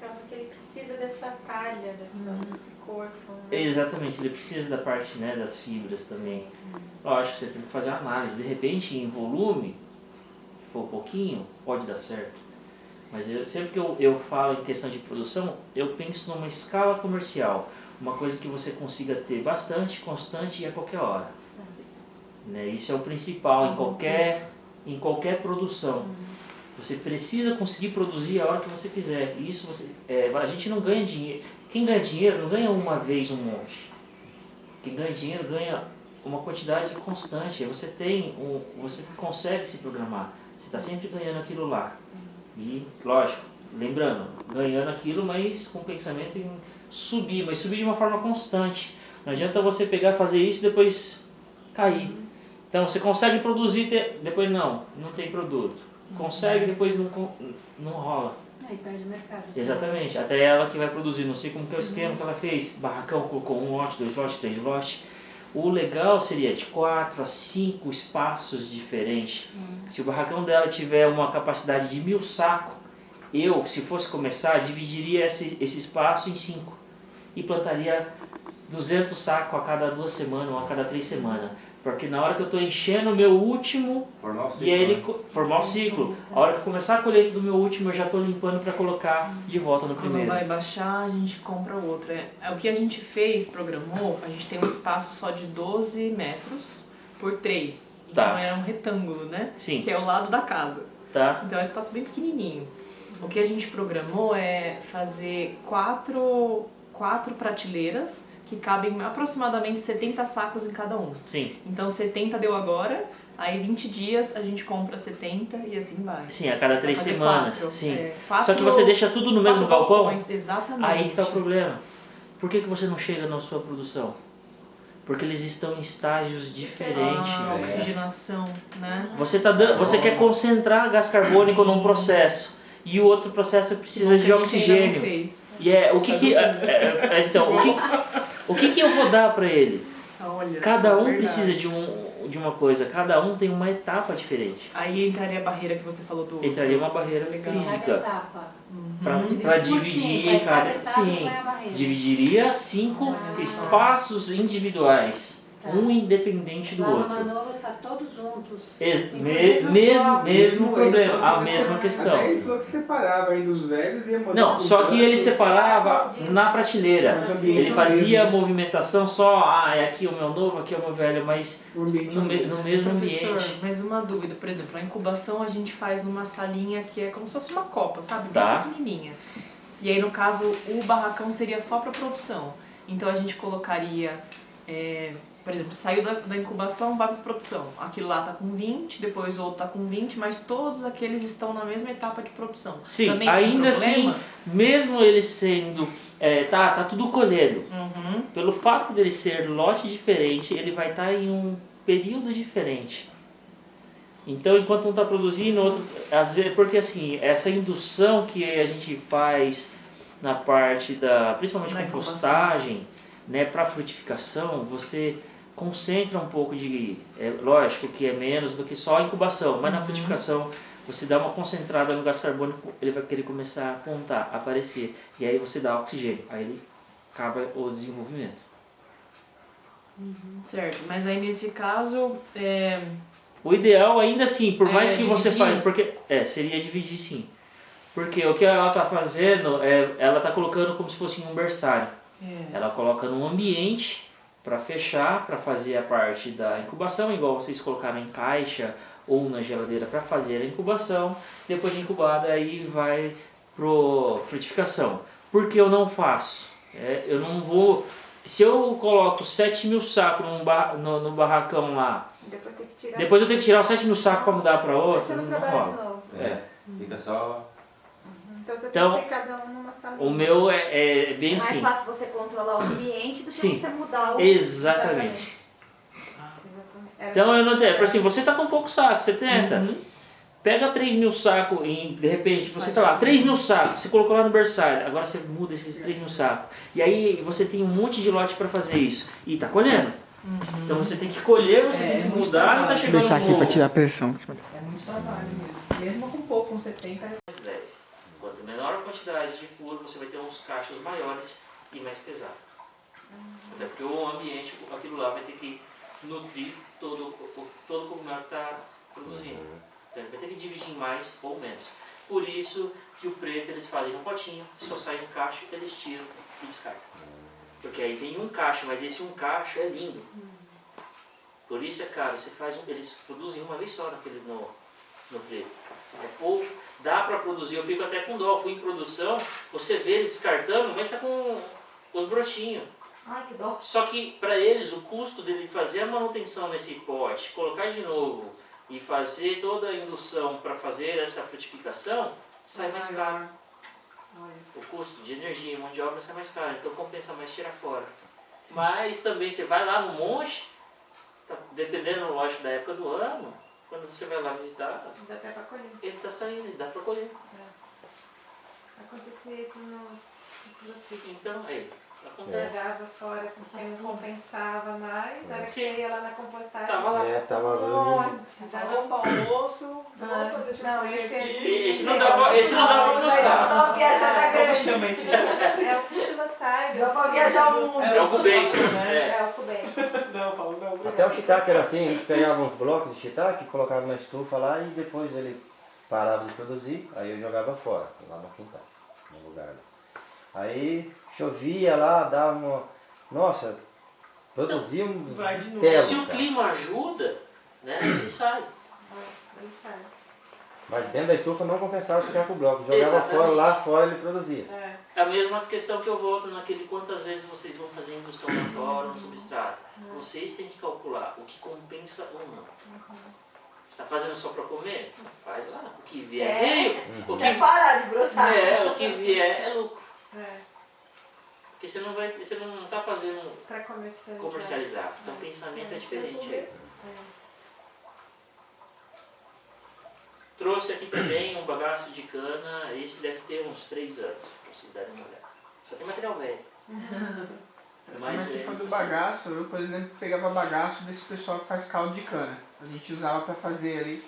causa que ele precisa dessa palha, desse corpo. Né? Exatamente, ele precisa da parte, né, das fibras também. Lógico que você tem que fazer uma análise. De repente, em volume, se for pouquinho, pode dar certo. Mas sempre que eu falo em questão de produção, eu penso numa escala comercial. uma coisa que você consiga ter bastante, constante e a qualquer hora. Né? Isso é o principal em qualquer produção. Você precisa conseguir produzir a hora que você quiser. E isso a gente não ganha dinheiro. Quem ganha dinheiro não ganha uma vez um monte. Quem ganha dinheiro ganha uma quantidade constante. Você consegue se programar. Você está sempre ganhando aquilo lá. E, lógico, lembrando, ganhando aquilo, mas com pensamento em subir, mas subir de uma forma constante. Não adianta você pegar, fazer isso e depois cair. Então você consegue produzir, depois não tem produto. Consegue, depois não rola. Aí perde o mercado. Exatamente, até ela que vai produzir, não sei como que é o esquema que ela fez. Barracão colocou 1 lote, 2 lotes, 3 lotes. O legal seria de 4 a 5 espaços diferentes. Se o barracão dela tiver uma capacidade de 1000 sacos, eu, se fosse começar, dividiria esse espaço em 5 e plantaria 200 sacos a cada 2 semanas ou a cada 3 semanas. Porque na hora que eu estou enchendo o meu último, Formar o ciclo, e aí ele formar o ciclo, a hora que eu começar a colheita do meu último, eu já estou limpando para colocar de volta no primeiro. Quando vai baixar, a gente compra o outro. O que a gente fez, programou, a gente tem um espaço só de 12 metros por 3. Então Tá. era um retângulo, né? Sim. Que é o lado da casa. Tá? Então é um espaço bem pequenininho. O que a gente programou é fazer quatro prateleiras que cabem aproximadamente 70 sacos em cada um. Sim. Então 70 deu agora, aí 20 dias a gente compra 70 e assim vai. Sim, a cada 3 Vai fazer semanas. 4, Sim. quatro- Só que você deixa tudo no mesmo 4 galpão? galpões, exatamente. Aí que está o problema. Por que você não chega na sua produção? Porque eles estão em estágios diferentes. Ah, oxigenação, né? Você quer concentrar gás carbônico num processo e o outro processo precisa de oxigênio. E o que eu vou dar para ele? Olha, Cada um verdade. precisa de uma coisa, cada um tem uma etapa diferente. Aí entraria a barreira que você falou do outro. Entraria uma barreira Legal. Cada física etapa. para Divide por dividir 5, aí cada cada. etapa Sim, põe a barreira. dividiria 5 espaços individuais, um independente do Lá no outro. Manolo tá todos juntos. Mesmo problema, a Até mesma questão. Até ele falou que separava ainda os velhos e ia mandar Não, pros só que brancos. ele separava na prateleira. Mas o ambiente Ele é o fazia a mesmo. movimentação só, é aqui o meu novo, aqui é o meu velho, mas O ambiente é o mesmo. no mesmo Professor, ambiente. mas uma dúvida, por exemplo, a incubação a gente faz numa salinha que é como se fosse uma copa, sabe? Bem Tá. pequenininha. E aí, no caso, o barracão seria só para produção. Então a gente colocaria, por exemplo, saiu da incubação, vai para produção. Aquilo lá tá com 20, depois o outro tá com 20, mas todos aqueles estão na mesma etapa de produção. Sim, Também tem ainda problema? assim, mesmo ele sendo, tá tudo colhendo, Uhum. pelo fato dele ser lote diferente, ele vai estar em um período diferente. Então, enquanto um está produzindo, o outro... Às vezes, porque assim, essa indução que a gente faz na parte principalmente Na compostagem, né, para frutificação, você concentra um pouco de... lógico que é menos do que só a incubação, mas na frutificação você dá uma concentrada no gás carbônico, ele vai querer começar a apontar, aparecer. E aí você dá oxigênio, aí ele acaba o desenvolvimento. Certo, mas aí nesse caso, O ideal ainda assim, por mais que você dividir. faça, porque seria dividir sim. Porque o que ela está fazendo, ela está colocando como se fosse um berçário. Ela coloca num ambiente para fechar, para fazer a parte da incubação, igual vocês colocaram em caixa ou na geladeira para fazer a incubação. Depois de incubada aí vai pro frutificação. Por que eu não faço? Eu não vou... Se eu coloco 7.000 sacos no barracão lá, Depois tem que tirar. depois eu tenho que tirar os 7.000 sacos para mudar para outro, Você não não trabalha de rola. novo. Fica só... Então você Então, tem que ter cada um numa salinha. O meu é É bem mais assim. fácil você controlar o ambiente do que Sim. você mudar o... Exatamente. Exatamente. Então eu não tenho. Assim, você tá com pouco saco, 70. Uhum. Pega 3.000 sacos e de repente você Faz tá lá, tudo. 3.000 sacos, você colocou lá no berçário, agora você muda esses 3.000 sacos. E aí você tem um monte de lote para fazer isso. E tá colhendo. Então você tem que colher, você tem que muito mudar e tá trabalho. chegando Deixar aqui no para tirar a pressão. é muito trabalho mesmo. Mesmo com pouco, com 70, mais leve. Quanto menor a quantidade de furo, você vai ter uns cachos maiores e mais pesado. Até porque o ambiente, aquilo lá vai ter que nutrir todo o cogumelo que está produzindo. Então ele vai ter que dividir em mais ou menos. Por isso que o preto eles fazem um potinho, só sai um cacho, eles tiram e descartam. Porque aí tem um cacho, mas esse um cacho é lindo. Por isso é caro. Você faz eles produzem uma vez só no preto. É pouco. Dá para produzir, eu fico até com dó. Fui em produção, você vê eles descartando, mas tá com os brotinhos. Ai, que dó. Só que para eles o custo dele fazer a manutenção nesse pote, colocar de novo e fazer toda a indução para fazer essa frutificação, sai mais caro. O custo de energia e mão de obra sai mais caro, então compensa mais tirar fora. Mas também você vai lá no monte, tá, dependendo, lógico, da época do ano, quando você vai lá visitar, Dá até pra colher. ele está saindo, dá para colher. Acontecia isso nos ciclos. Então, aí, acontece. Jogava fora porque não compensava mais. A hora que Sim. você ia lá na compostagem. Tava lá. Tava um ali. monte. Dava para almoço. Não, esse é de... Esse não dá pra almoçar. Não, viajar na Como grande. chama esse? É o psilocybio. Dá pra viajar o mundo. É o Cubensis, né? É o Cubensis. Não, Paulo, não. obrigado. Até o shiitake era assim, a gente pegava uns blocos de shiitake, colocava na estufa lá e depois ele parava de produzir, aí eu jogava fora, lá no quintal, no lugar lá. Aí chovia lá, dava uma... Nossa, produzia um Vai de novo. telo, Se o cara. clima ajuda, né, ele sai. Ele sabe. Mas dentro da estufa não compensava ficar com o bloco, jogava Exatamente. fora, lá fora ele produzia. É. É a mesma questão que eu volto naquele quantas vezes vocês vão fazer indução na tora no substrato. Vocês têm que calcular o que compensa ou não. Está fazendo só para comer? Faz lá. O que vier, veio. O Quer parar de brotar. o que vier é lucro. É. Porque você não está fazendo Pra comercializar. comercializar. Então o pensamento é diferente aí. Trouxe aqui também um bagaço de cana, esse deve ter uns 3 anos, pra vocês darem uma olhada. Só tem material velho. Mas se for do bagaço, eu, por exemplo, pegava bagaço desse pessoal que faz caldo de cana. A gente usava para fazer ali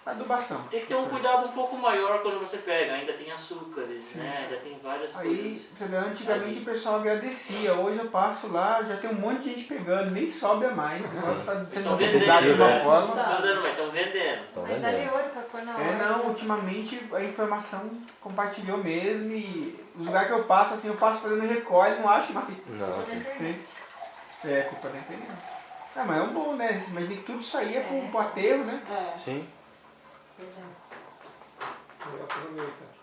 adubação. Tem que ter um cuidado um pouco maior quando você pega, ainda tem açúcares, né? Ainda tem várias Aí, coisas. entendeu? Antigamente o pessoal agradecia, hoje eu passo lá, já tem um monte de gente pegando, nem sobra mais. O pessoal está sendo Estão vendendo, divulgado de uma né? forma. Não dando, mas estão vendendo. Então, Mas ali olho pra pôr na hora. Não, ultimamente a informação compartilhou mesmo e os lugares que eu passo, assim, eu passo fazendo recolhe, não acho mais. Não, Sim. É, tipo, da internet. Ah, mas é um bom, né? Mas tudo isso aí é pro aterro, né? sim.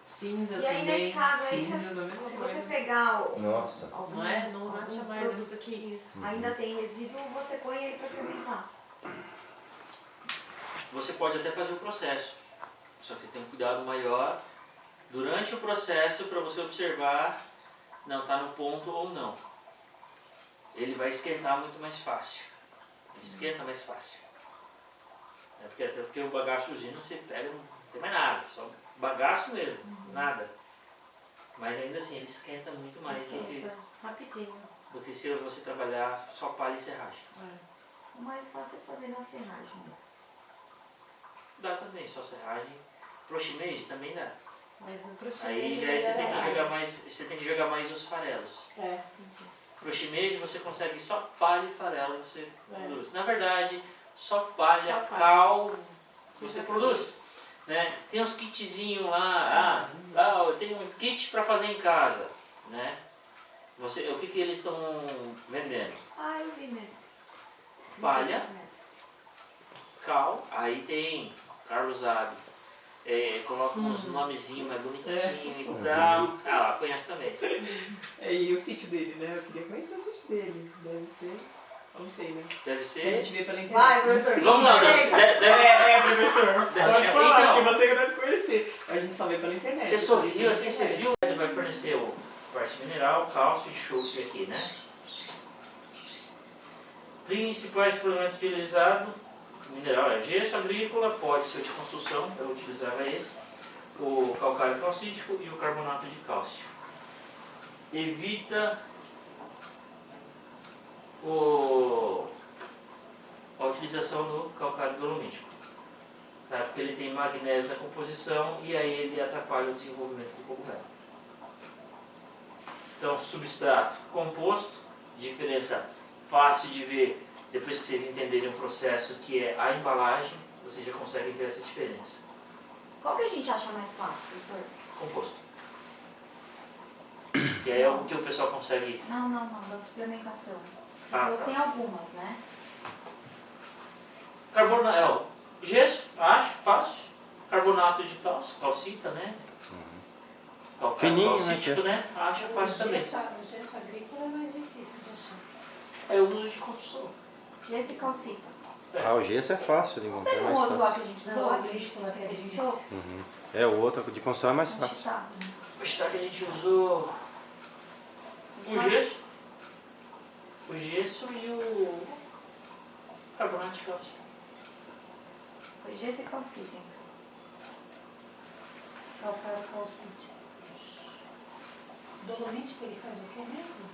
Cinzas E aí também. nesse caso aí, Cinzas, a mesma se coisa. você pegar Nossa. algum, Não é? Não algum acha mais produto que ainda tem resíduo, você põe ele para fermentar. Você pode até fazer o processo, só que você tem um cuidado maior durante o processo para você observar, não está no ponto ou não. Ele vai esquentar muito mais fácil. Ele esquenta mais fácil. Até porque o bagaço de usina você pega, não tem mais nada, só bagaço mesmo, nada. Mas ainda assim, ele esquenta muito mais Esquenta rapidinho. do que se você trabalhar só palha e serragem. O mais fácil é fazer na serragem. Dá também, só serragem. Pro shimeji também dá. Mas no pro Aí já você tem que jogar mais, você tem que jogar mais os farelos. É. Pro shimeji você consegue só palha e farelo você produz. Na verdade, só palha, Só palha. cal você produz. Né? Tem uns kitzinhos lá, tem um kit para fazer em casa. Né? O que eles estão vendendo? Ah, eu vi mesmo. Palha, cal, aí tem Carlos Abe. Coloca uns nomezinhos mais bonitinhos e tal. Ah lá, conhece também. E o sítio dele, né? Eu queria conhecer o sítio dele. Deve ser. Não sei, né? Deve A ser. gente vê pela internet. Vai, professor. Vamos lá, Professor. Pode falar, Então. porque você que deve conhecer. A gente só vê pela internet. Você sorriu assim, você viu? Ele vai fornecer o parte mineral, cálcio e enxofre aqui, né? Principais suplementos utilizados: mineral é gesso agrícola, pode ser de construção, eu utilizava esse, o calcário calcítico e o carbonato de cálcio. Evita a utilização do calcário dolomítico, tá? Porque ele tem magnésio na composição e aí ele atrapalha o desenvolvimento do cogumelo. Então, substrato composto, diferença fácil de ver depois que vocês entenderem o processo que é a embalagem, vocês já conseguem ver essa diferença. Qual que a gente acha mais fácil, professor? Composto. Que é o que o pessoal consegue... Não, da suplementação. Você Ah, falou tá. que tem algumas, né? Carbonato, gesso, acho, fácil. Carbonato de cálcio, calcita, né? Fininho, né, Calcítico, né? Acho fácil também. O gesso agrícola é mais difícil de achar. É o uso de construção. Gesso e calcita. Ah, o gesso é fácil de encontrar, Tem é um mais outro lá fácil. que a gente Não, usou, a que a gente agrícola que a gente usou? Uhum. É, o outro de construção é mais Um fácil. chitá. O está que a gente usou o gesso e o carbonato de cálcio. Foi gesso e calcita, então. Qual que era o calcite? Dolomite que ele faz o quê mesmo?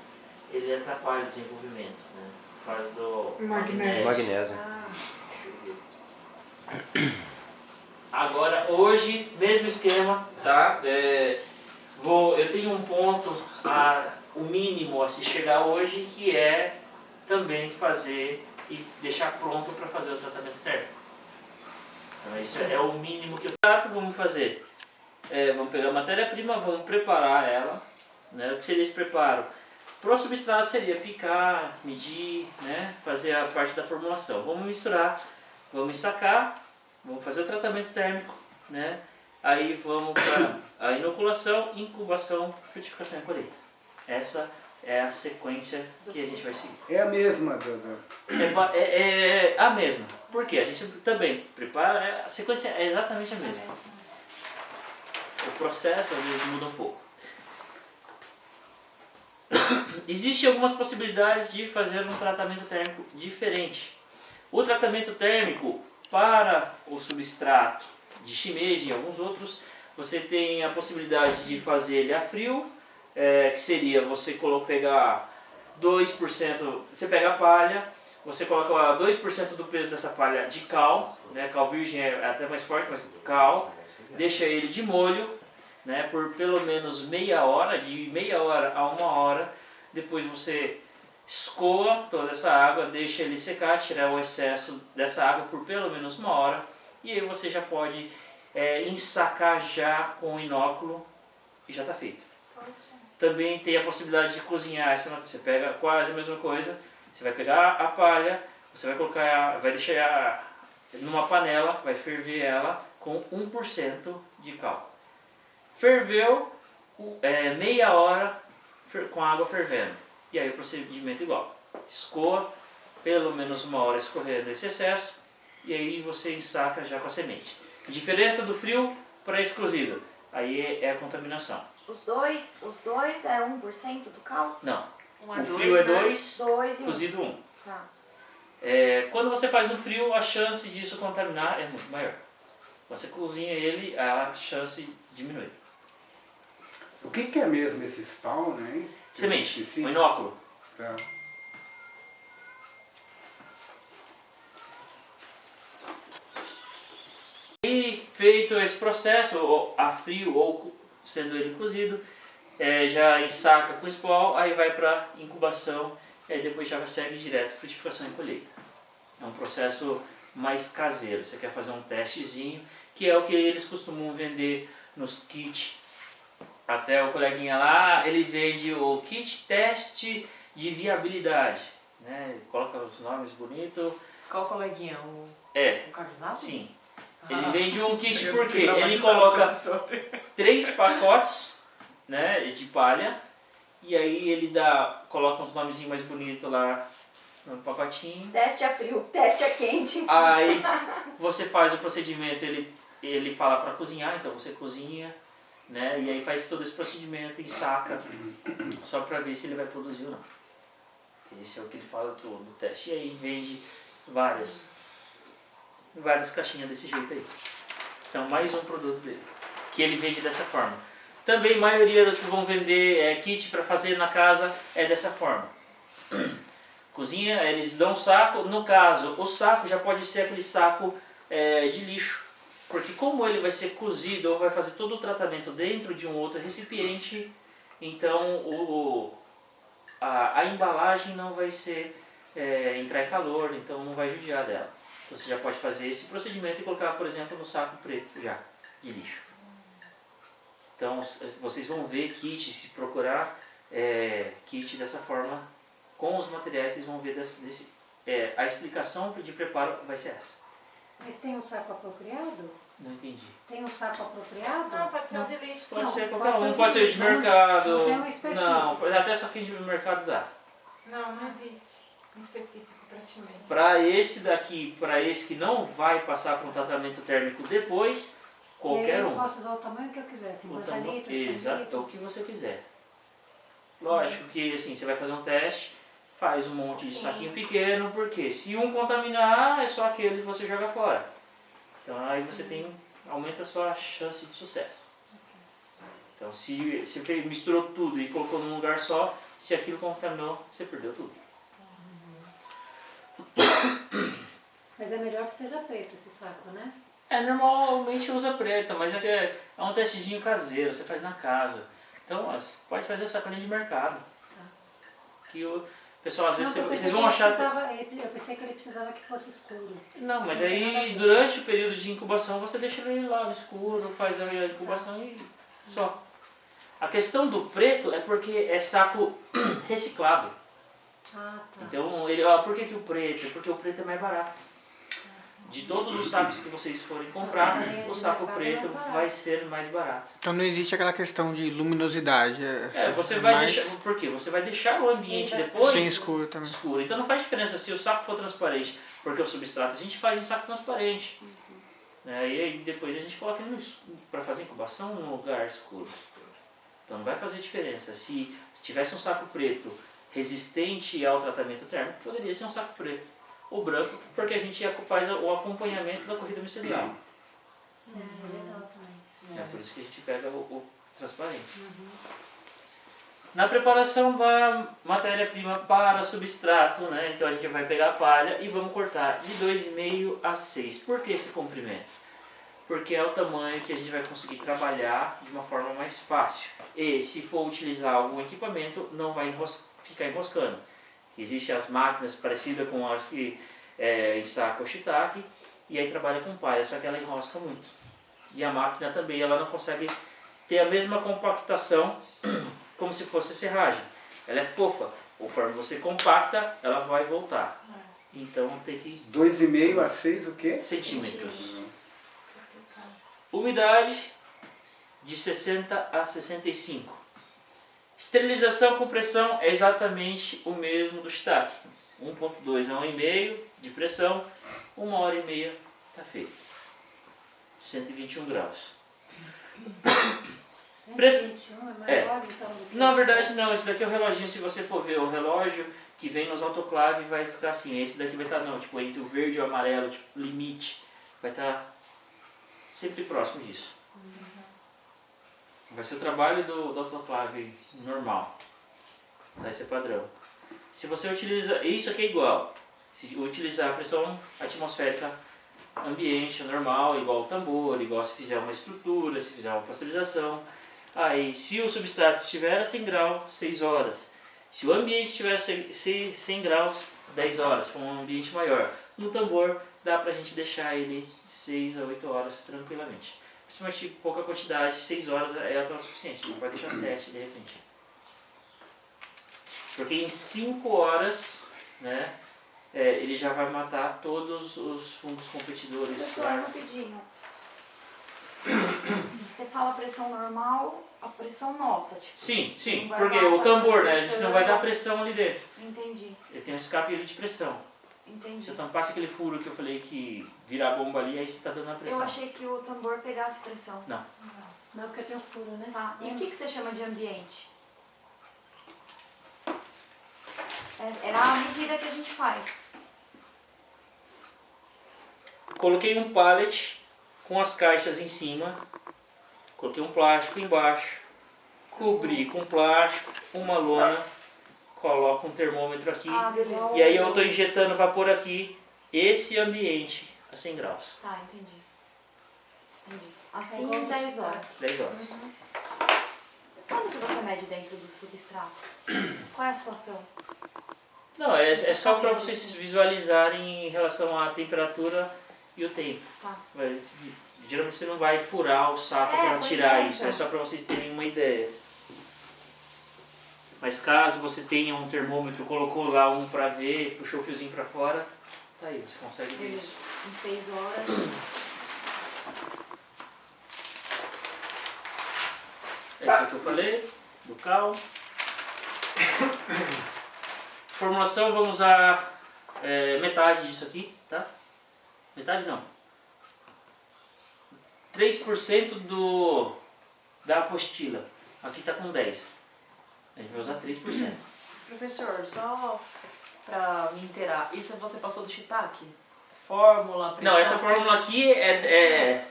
Ele atrapalha o desenvolvimento, né? Por causa do Magnésio. Magnésio. Ah, Agora, hoje, mesmo esquema, tá? Eu tenho um ponto, o mínimo a se chegar hoje, que é também fazer e deixar pronto para fazer o tratamento térmico. Então, isso é o mínimo que eu trato. Vamos fazer. Vamos pegar a matéria-prima, vamos preparar ela. Né? O que seria esse preparo? Para o substrato seria picar, medir, né? Fazer a parte da formulação. Vamos misturar, vamos ensacar, vamos fazer o tratamento térmico, né? Aí vamos para a inoculação, incubação, frutificação e colheita. Essa é a sequência que a gente vai seguir. É a mesma, Dona. É a mesma. Por quê? A gente também prepara, a sequência é exatamente a mesma. O processo às vezes muda um pouco. Existem algumas possibilidades de fazer um tratamento térmico diferente. O tratamento térmico para o substrato de shimeji e alguns outros, você tem a possibilidade de fazer ele a frio, que seria você pegar 2%, você pega a palha, você coloca 2% do peso dessa palha de cal, né? Cal virgem é até mais forte, mas cal, deixa ele de molho, né? Por pelo menos meia hora, de meia hora a 1 hora, depois você escoa toda essa água, deixa ele secar, tirar o excesso dessa água por pelo menos 1 hora, e aí você já pode ensacar já com o inóculo e já está feito. Também tem a possibilidade de cozinhar, você pega quase a mesma coisa, você vai pegar a palha, você vai colocar, vai deixar numa panela, vai ferver ela com 1% de cal. Ferveu, meia hora com a água fervendo. E aí o procedimento é igual. Escoa, pelo menos 1 hora escorrendo esse excesso, e aí você ensaca já com a semente. A diferença do frio para esse cozido, aí é a contaminação. Os dois é 1% do cal? Não, Um a o frio é dois, 2, 2 e 1. cozido 1. Tá. Quando você faz no frio, a chance disso contaminar é muito maior. Você cozinha ele, a chance diminui. O que é mesmo esse spawn, né? Semente, Esqueci. o inóculo. Tá. E feito esse processo, ou a frio ou sendo ele cozido, já ensaca com espol, aí vai para incubação, e aí depois já segue direto frutificação e colheita. É um processo mais caseiro. Você quer fazer um testezinho, que é o que eles costumam vender nos kits. Até o coleguinha lá, ele vende o kit teste de viabilidade, né? Ele coloca os nomes bonitos. Qual coleguinha? O Carlos Zapo? Sim. Ele vende um kit Eu porque fiquei ele traumatizado com coloca essa história. 3 pacotes, né, de palha, e aí ele coloca uns nomezinhos mais bonitos lá no pacotinho. Teste a frio, teste a quente. Aí você faz o procedimento, ele fala para cozinhar, então você cozinha, né, e aí faz todo esse procedimento, ensaca, só para ver se ele vai produzir ou não. Esse é o que ele fala do teste. E aí vende várias caixinhas desse jeito aí. Então mais um produto dele, que ele vende dessa forma. Também a maioria dos que vão vender kit para fazer na casa é dessa forma. Cozinha, eles dão um saco, no caso o saco já pode ser aquele saco de lixo, porque como ele vai ser cozido ou vai fazer todo o tratamento dentro de um outro recipiente, então a embalagem não vai entrar em calor, então não vai judiar dela. Você já pode fazer esse procedimento e colocar, por exemplo, no saco preto já, de lixo. Então vocês vão ver kit, se procurar kit dessa forma, com os materiais, vocês vão ver a explicação de preparo vai ser essa. Mas tem um saco apropriado? Não entendi. Tem um saco apropriado? Não, pode ser um de lixo. Pode Não, ser qualquer pode um, ser pode ser de mercado. não tem um específico. Não, até saquinho de mercado dá. Não, não existe um específico praticamente. Para esse daqui, para esse que não vai passar por um tratamento térmico depois, qualquer Eu um. posso usar o tamanho que eu quiser, 50 litros, 100 Exato, litros. o que você quiser. Lógico que assim, você vai fazer um teste, faz um monte de saquinho pequeno, porque se um contaminar, é só aquele que você joga fora. Então aí você aumenta a sua chance de sucesso. Então se você misturou tudo e colocou num lugar só, se aquilo contaminou, você perdeu tudo. Mas é melhor que seja preto esse saco, né? Normalmente usa preta, mas é um testezinho caseiro, você faz na casa. Então você pode fazer sacolinha de mercado. Que o pessoal às vezes vocês vão achar. Eu pensei que ele precisava que fosse escuro. Não, mas aí durante o período de incubação você deixa ele lá no escuro, faz a incubação e só. A questão do preto é porque é saco reciclado. Ah, tá. Então, por que o preto? Porque o preto é mais barato. De todos os sacos que vocês forem comprar, o saco preto vai ser mais barato. Então não existe aquela questão de luminosidade. Você vai deixar. Por quê? Você vai deixar o ambiente depois sem escuro também. escuro. Então não faz diferença se o saco for transparente, porque o substrato a gente faz em saco transparente. E aí depois a gente coloca ele para fazer incubação num lugar escuro. Então não vai fazer diferença. Se tivesse um saco preto resistente ao tratamento térmico, poderia ser um saco preto. O branco, porque a gente faz o acompanhamento da corrida micelial. Legal também. É por isso que a gente pega o transparente. Na preparação da matéria-prima para substrato, então a gente vai pegar a palha e vamos cortar de 2,5 a 6. Por que esse comprimento? Porque é o tamanho que a gente vai conseguir trabalhar de uma forma mais fácil. E se for utilizar algum equipamento, não vai ficar enroscando. Existem as máquinas parecidas com as que ensaca o shiitake e aí trabalha com palha, só que ela enrosca muito. E a máquina também ela não consegue ter a mesma compactação como se fosse serragem. Ela é fofa, conforme você compacta, ela vai voltar. Então tem que... 2,5 a 6 o quê? Centímetros. Umidade de 60 a 65. Esterilização com pressão é exatamente o mesmo do shiitake. 1.2 a 1,5 de pressão, 1h30 está feito. 121 graus. 121 é maior então do que Na verdade não, esse daqui é o reloginho, se você for ver o relógio que vem nos autoclaves vai ficar assim, esse daqui vai estar entre o verde e o amarelo, limite, vai estar sempre próximo disso. Vai ser o trabalho do autoclave normal. Vai ser padrão. Se você utiliza... Isso aqui é igual. Se utilizar a pressão atmosférica ambiente, normal, igual o tambor, igual se fizer uma estrutura, se fizer uma pasteurização. Aí, se o substrato estiver a 100 graus, 6 horas. Se o ambiente estiver a 100 graus, 10 horas, for um ambiente maior. No tambor, dá pra gente deixar ele 6 a 8 horas tranquilamente. Principalmente pouca quantidade, 6 horas é até o suficiente, não vai deixar 7 de repente. Porque em 5 horas, ele já vai matar todos os fungos competidores. Professor, rapidinho. Você fala pressão normal, a pressão nossa, tipo. Sim, não vai porque usar o uma tambor, panela de a gente não pressão. vai dar pressão ali dentro. Entendi, Ele tem um escape ali de pressão. entendi. Se eu tampasse aquele furo que eu falei que virar a bomba ali, aí você está dando a pressão. Eu achei que o tambor pegasse pressão. Não. Não, porque tem o furo, né? Tá. E o que você chama de ambiente? Era a medida que a gente faz. Coloquei um pallet com as caixas em cima, coloquei um plástico embaixo, cobri com plástico, uma lona, coloco um termômetro aqui, Beleza. e aí eu estou injetando vapor aqui, esse ambiente a 100 graus, Tá, entendi. Assim em 10 horas. 10 horas. Quando que você mede dentro do substrato? Qual é a situação? Não, é só para vocês visualizarem em relação à temperatura e o tempo. Tá. Geralmente você não vai furar o saco para pois tirar é, isso, então. é só para vocês terem uma ideia. Mas caso você tenha um termômetro, colocou lá um para ver, puxou o fiozinho para fora, tá aí, você consegue ver isso. Em 6 horas. É isso que eu falei, do cal. Formulação, vamos usar metade disso aqui, tá? Metade não. 3% da apostila. Aqui tá com 10. A gente vai usar 3%. Professor, só pra me inteirar, isso você passou do shiitake? Fórmula, pressão? Não, essa fórmula aqui é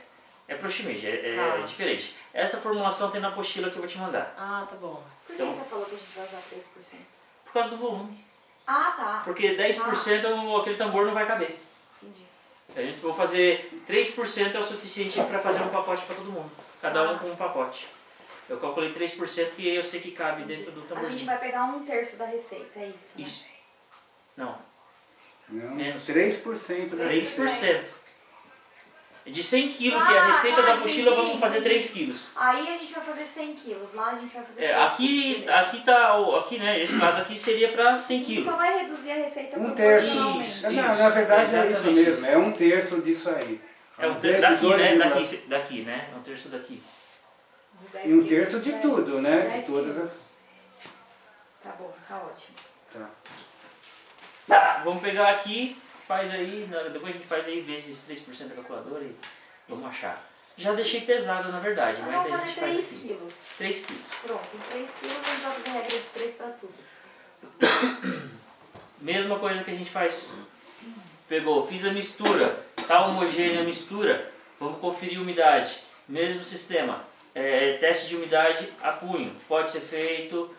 pro shimeji, é Tá. diferente. Essa formulação tem na apostila que eu vou te mandar. Ah, tá bom. Por que Então- você falou que a gente vai usar 3%? Por causa do volume. Ah, tá. Porque 10% aquele tambor não vai caber. Entendi. A gente vai fazer 3% é o suficiente para fazer um pacote para todo mundo. Cada um com um pacote. Eu calculei 3% que eu sei que cabe dentro do A gente tamborzinho. vai pegar 1/3 da receita, é isso? Né? Isso. Não, Não, Menos. 3%. Né? 3%. De 100 kg, que é a receita da apostila, entendi, vamos fazer entendi. 3 quilos. Aí a gente vai fazer 100 quilos, lá a gente vai fazer 3 Aqui, quilos. aqui tá, aqui, né, esse lado aqui seria para 100 Só quilos. vai reduzir a receita 1/3. proporcionalmente. Isso. Na verdade é isso Exatamente mesmo, é 1/3 disso aí. É um Ao invés terço de daqui, né, 2,5. daqui, né, um terço daqui. 10 E 1/3 quilos, de né? tudo, né? 10 De todas quilos. as. Tá bom, tá ótimo. Tá. Vamos pegar aqui, faz aí, depois a gente faz aí vezes 3% da calculadora e vamos achar. Já deixei pesado na verdade, Nós mas aí vamos a gente fazer faz 3 aqui. quilos. 3 quilos. Pronto, em 3 quilos a gente vai fazer regra de 3 pra tudo. Mesma coisa que a gente faz. Pegou, fiz a mistura, tá homogênea a mistura, vamos conferir a umidade. Mesmo sistema, teste de umidade a punho. Pode ser feito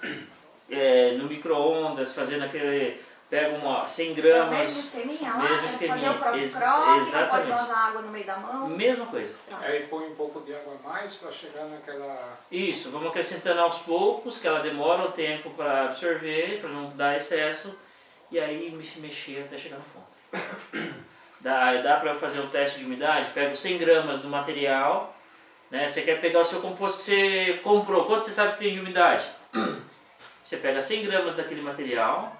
no micro-ondas, fazendo aquele... Pega 100 É o gramas, mesmo esqueminha lá, mesmo né? esqueminha, Fazer o croque-croque, não pode exatamente. vazar água no meio da mão. Mesma coisa. Aí põe um pouco de água a mais para chegar naquela... Isso, vamos acrescentando aos poucos, que ela demora um tempo para absorver, para não dar excesso, e aí mexer até chegar no ponto. Dá para fazer um teste de umidade, pega os 100 gramas do material, né? Você quer pegar o seu composto que você comprou, quanto você sabe que tem de umidade? Você pega 100 gramas daquele material,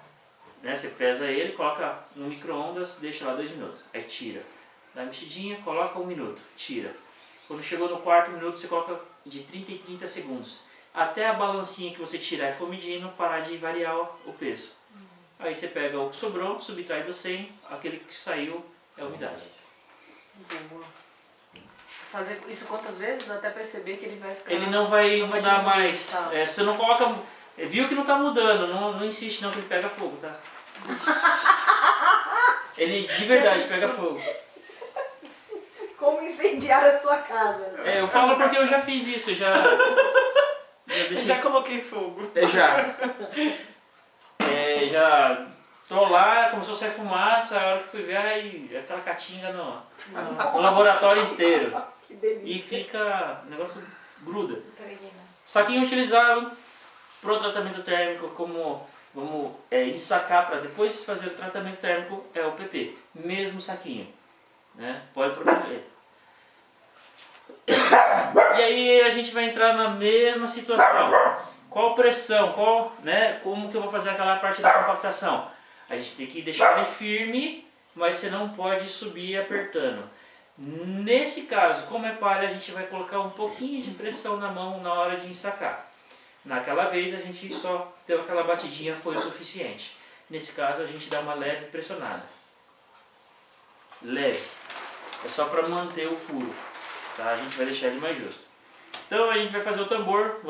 né? Você pesa ele, coloca no micro-ondas, deixa lá 2 minutos, aí tira. Dá uma mexidinha, coloca 1 minuto, tira. Quando chegou no 4º minuto, você coloca de 30 em 30 segundos. Até a balancinha que você tirar e for medindo, parar de variar o peso. Aí você pega o que sobrou, subtrai do 100, aquele que saiu é a umidade. Boa. Fazer isso quantas vezes? Até perceber que ele vai ficar... Ele não vai não vai mudar diminuir, mais. tá. Você não coloca... Viu que não está mudando, não insiste não que ele pega fogo, tá? Ele de verdade pega fogo. Como incendiar a sua casa. Eu falo porque eu já fiz isso, deixei... Já coloquei fogo. Já tô lá, começou a sair fumaça, a hora que fui ver, aí aquela caatinga no laboratório inteiro. Que delícia. E fica, o negócio gruda. Impregna. Saquinho utilizado para o tratamento térmico, como vamos ensacar para depois fazer o tratamento térmico, é o PP. Mesmo saquinho, né? Polipropileno. E aí a gente vai entrar na mesma situação. Qual pressão, como que eu vou fazer aquela parte da compactação? A gente tem que deixar ele firme, mas você não pode subir apertando. Nesse caso, como é palha, a gente vai colocar um pouquinho de pressão na mão na hora de ensacar. Naquela vez a gente só deu aquela batidinha, foi o suficiente. Nesse caso a gente dá uma leve pressionada. Leve. É só para manter o furo. Tá? A gente vai deixar ele mais justo. Então a gente vai fazer o tambor,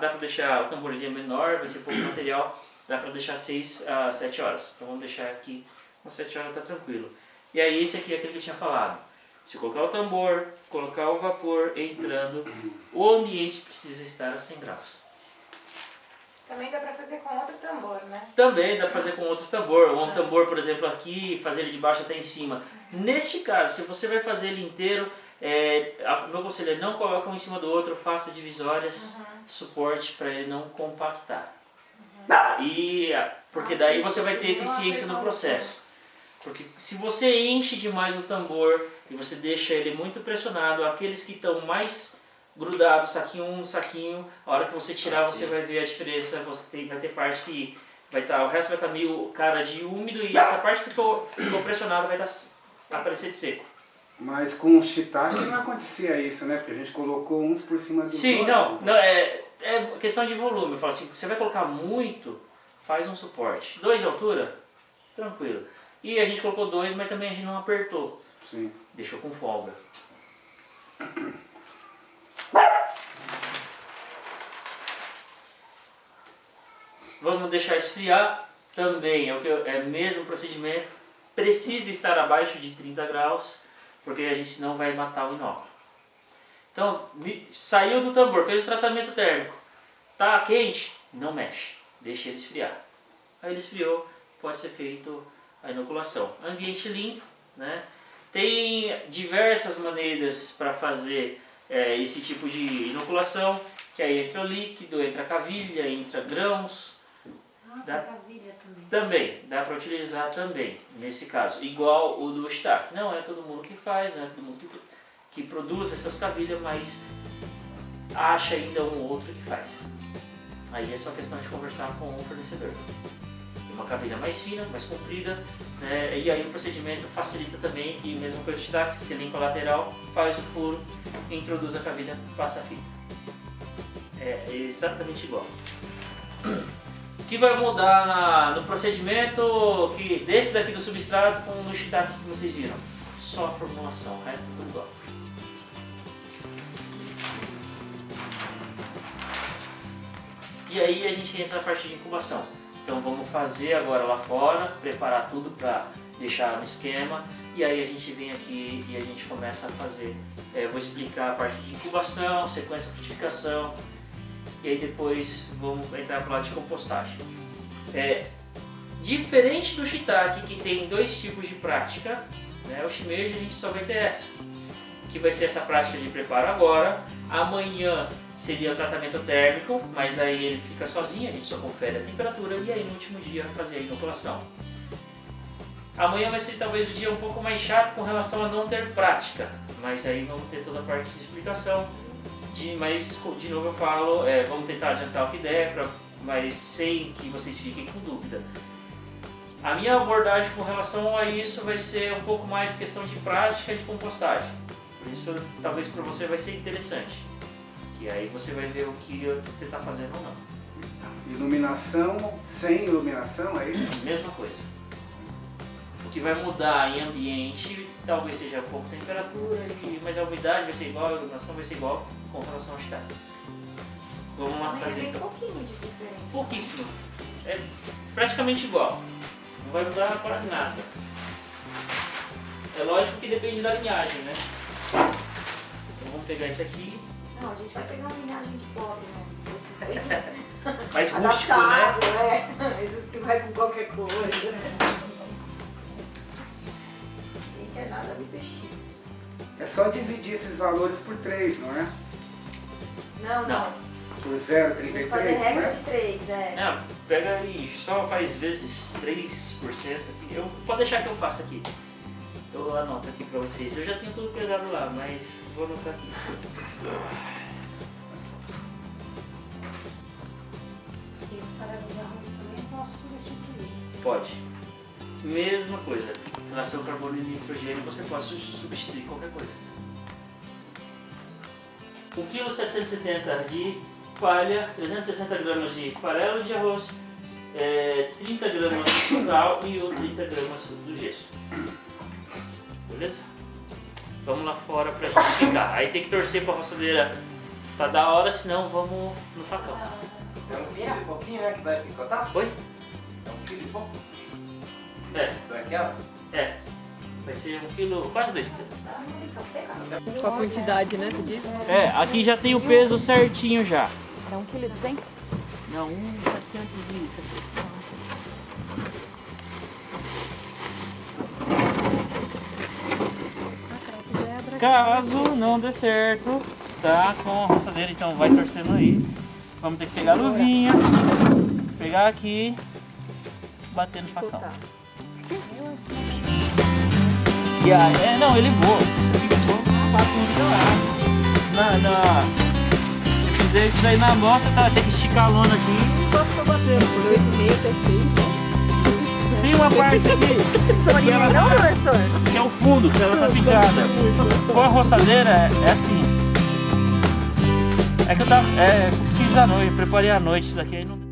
dá para deixar o tamborzinho menor, vai ser pouco material, dá para deixar 6 a 7 horas. Então vamos deixar aqui, umas 7 horas tá tranquilo. E aí esse aqui é aquele que eu tinha falado. Se colocar o tambor, colocar o vapor entrando, o ambiente precisa estar a 100 graus. Também dá pra fazer com outro tambor, né? Também dá para fazer com outro tambor, ou um tambor, por exemplo, aqui, fazer ele de baixo até em cima. Neste caso, se você vai fazer ele inteiro, o meu conselho é não coloque um em cima do outro, faça divisórias, suporte para ele não compactar. Porque daí você vai ter eficiência no processo. Porque se você enche demais o tambor e você deixa ele muito pressionado, aqueles que estão mais grudados, saquinho 1, saquinho, a hora que você tirar você vai ver a diferença, vai ter parte que vai estar, o resto vai estar meio cara de úmido e essa parte que ficou pressionada vai aparecer de seco. Mas com o shiitake não acontecia isso, né? Porque a gente colocou uns por cima do Sim, outro. não, é questão de volume. Eu falo assim, você vai colocar muito, faz um suporte. 2 de altura, tranquilo. E a gente colocou 2, mas também a gente não apertou. Sim. Deixou com folga. Vamos deixar esfriar também, é o mesmo procedimento. Precisa estar abaixo de 30 graus, porque a gente não vai matar o inóculo. Então, saiu do tambor, fez o tratamento térmico. Tá quente? Não mexe, deixa ele esfriar. Aí ele esfriou, pode ser feito a inoculação. Ambiente limpo, né? Tem diversas maneiras para fazer esse tipo de inoculação, que aí entra o líquido, entra a cavilha, entra grãos. Cavilha também. Também, dá para utilizar também, nesse caso, igual o do shiitake. Não é todo mundo que faz, não é todo mundo que produz essas cavilhas, mas acha ainda um ou outro que faz. Aí é só questão de conversar com o fornecedor. Uma cavilha mais fina, mais comprida, né? E aí o procedimento facilita também, e mesmo com o shiitake, você limpa a lateral, faz o furo, introduz a cavilha, passa a fita. É exatamente igual. O que vai mudar no procedimento desse daqui do substrato com o shiitake que vocês viram? Só a formulação, o resto é tudo igual. E aí a gente entra na parte de incubação. Então vamos fazer agora lá fora, preparar tudo para deixar no esquema. E aí a gente vem aqui e a gente começa a fazer, vou explicar a parte de incubação, sequência de frutificação. E aí depois vamos entrar para o lado de compostagem. Diferente do shiitake, que tem 2 tipos de prática, né? O shimeji a gente só vai ter essa, que vai ser essa prática de preparo agora. Amanhã seria o tratamento térmico, mas aí ele fica sozinho, a gente só confere a temperatura e aí no último dia fazer a inoculação. Amanhã vai ser talvez o dia um pouco mais chato com relação a não ter prática, mas aí vamos ter toda a parte de explicação. Mas de novo eu falo, vamos tentar adiantar o que der, mas sem que vocês fiquem com dúvida. A minha abordagem com relação a isso vai ser um pouco mais questão de prática de compostagem. Por isso talvez para você vai ser interessante. E aí você vai ver o que você está fazendo ou não. Iluminação, sem iluminação, é isso? Mesma coisa. O que vai mudar em ambiente talvez seja um pouco a temperatura, mas a umidade vai ser igual, a iluminação vai ser igual com relação ao shiitake. Vamos lá fazer então. Pouquinho de diferença. Pouquíssimo. É praticamente igual. Não vai mudar quase nada. É lógico que depende da linhagem, né? Então vamos pegar esse aqui. Não, a gente vai pegar uma linhagem de pobre, né? Esses aí. Mais rústico, né? Esses que vai com qualquer coisa. Nem quer nada muito chique. É só dividir esses valores por 3, não é? Não. Por 0,33, Tem que fazer regra né? de 3, Não, pega e só faz vezes 3% aqui. Pode deixar que eu faça aqui. Eu anoto aqui pra vocês. Eu já tenho tudo pesado lá, mas vou anotar aqui. Esse farinha de arroz também eu posso substituir. Pode. Mesma coisa. Relação carbono e nitrogênio você pode substituir qualquer coisa. 1,770 kg de palha, 360 gramas de farelo de arroz, 30 gramas de sal e 30 gramas do gesso. Beleza? Vamos lá fora pra gente ficar. Aí tem que torcer pra roçadeira pra dar hora, senão vamos no facão. É 1 quilo e pouquinho, né, que vai picotar? Oi? É 1 quilo e pouco? Daquela? Vai ser 1 quilo, quase 2 quilos. Com a quantidade, né, você disse? Aqui já tem o peso certinho já. Era 1,2 kg? Não, 1,770. Caso não dê certo, tá com a roçadeira, então vai torcendo aí. Vamos ter que pegar a luvinha, pegar aqui, bater no facão. E aí, não, ele voa. Você fica voando com 4 no seu lado. Se fizer isso daí na moto, tá, tem que esticar a lona aqui e vai ficar batendo. 2,5 até 6, né? Tem uma parte aqui Não, professor? que é o fundo, que ela tá picada. Com a roçadeira é assim. É que eu fiz à noite, preparei à noite isso daqui aí não.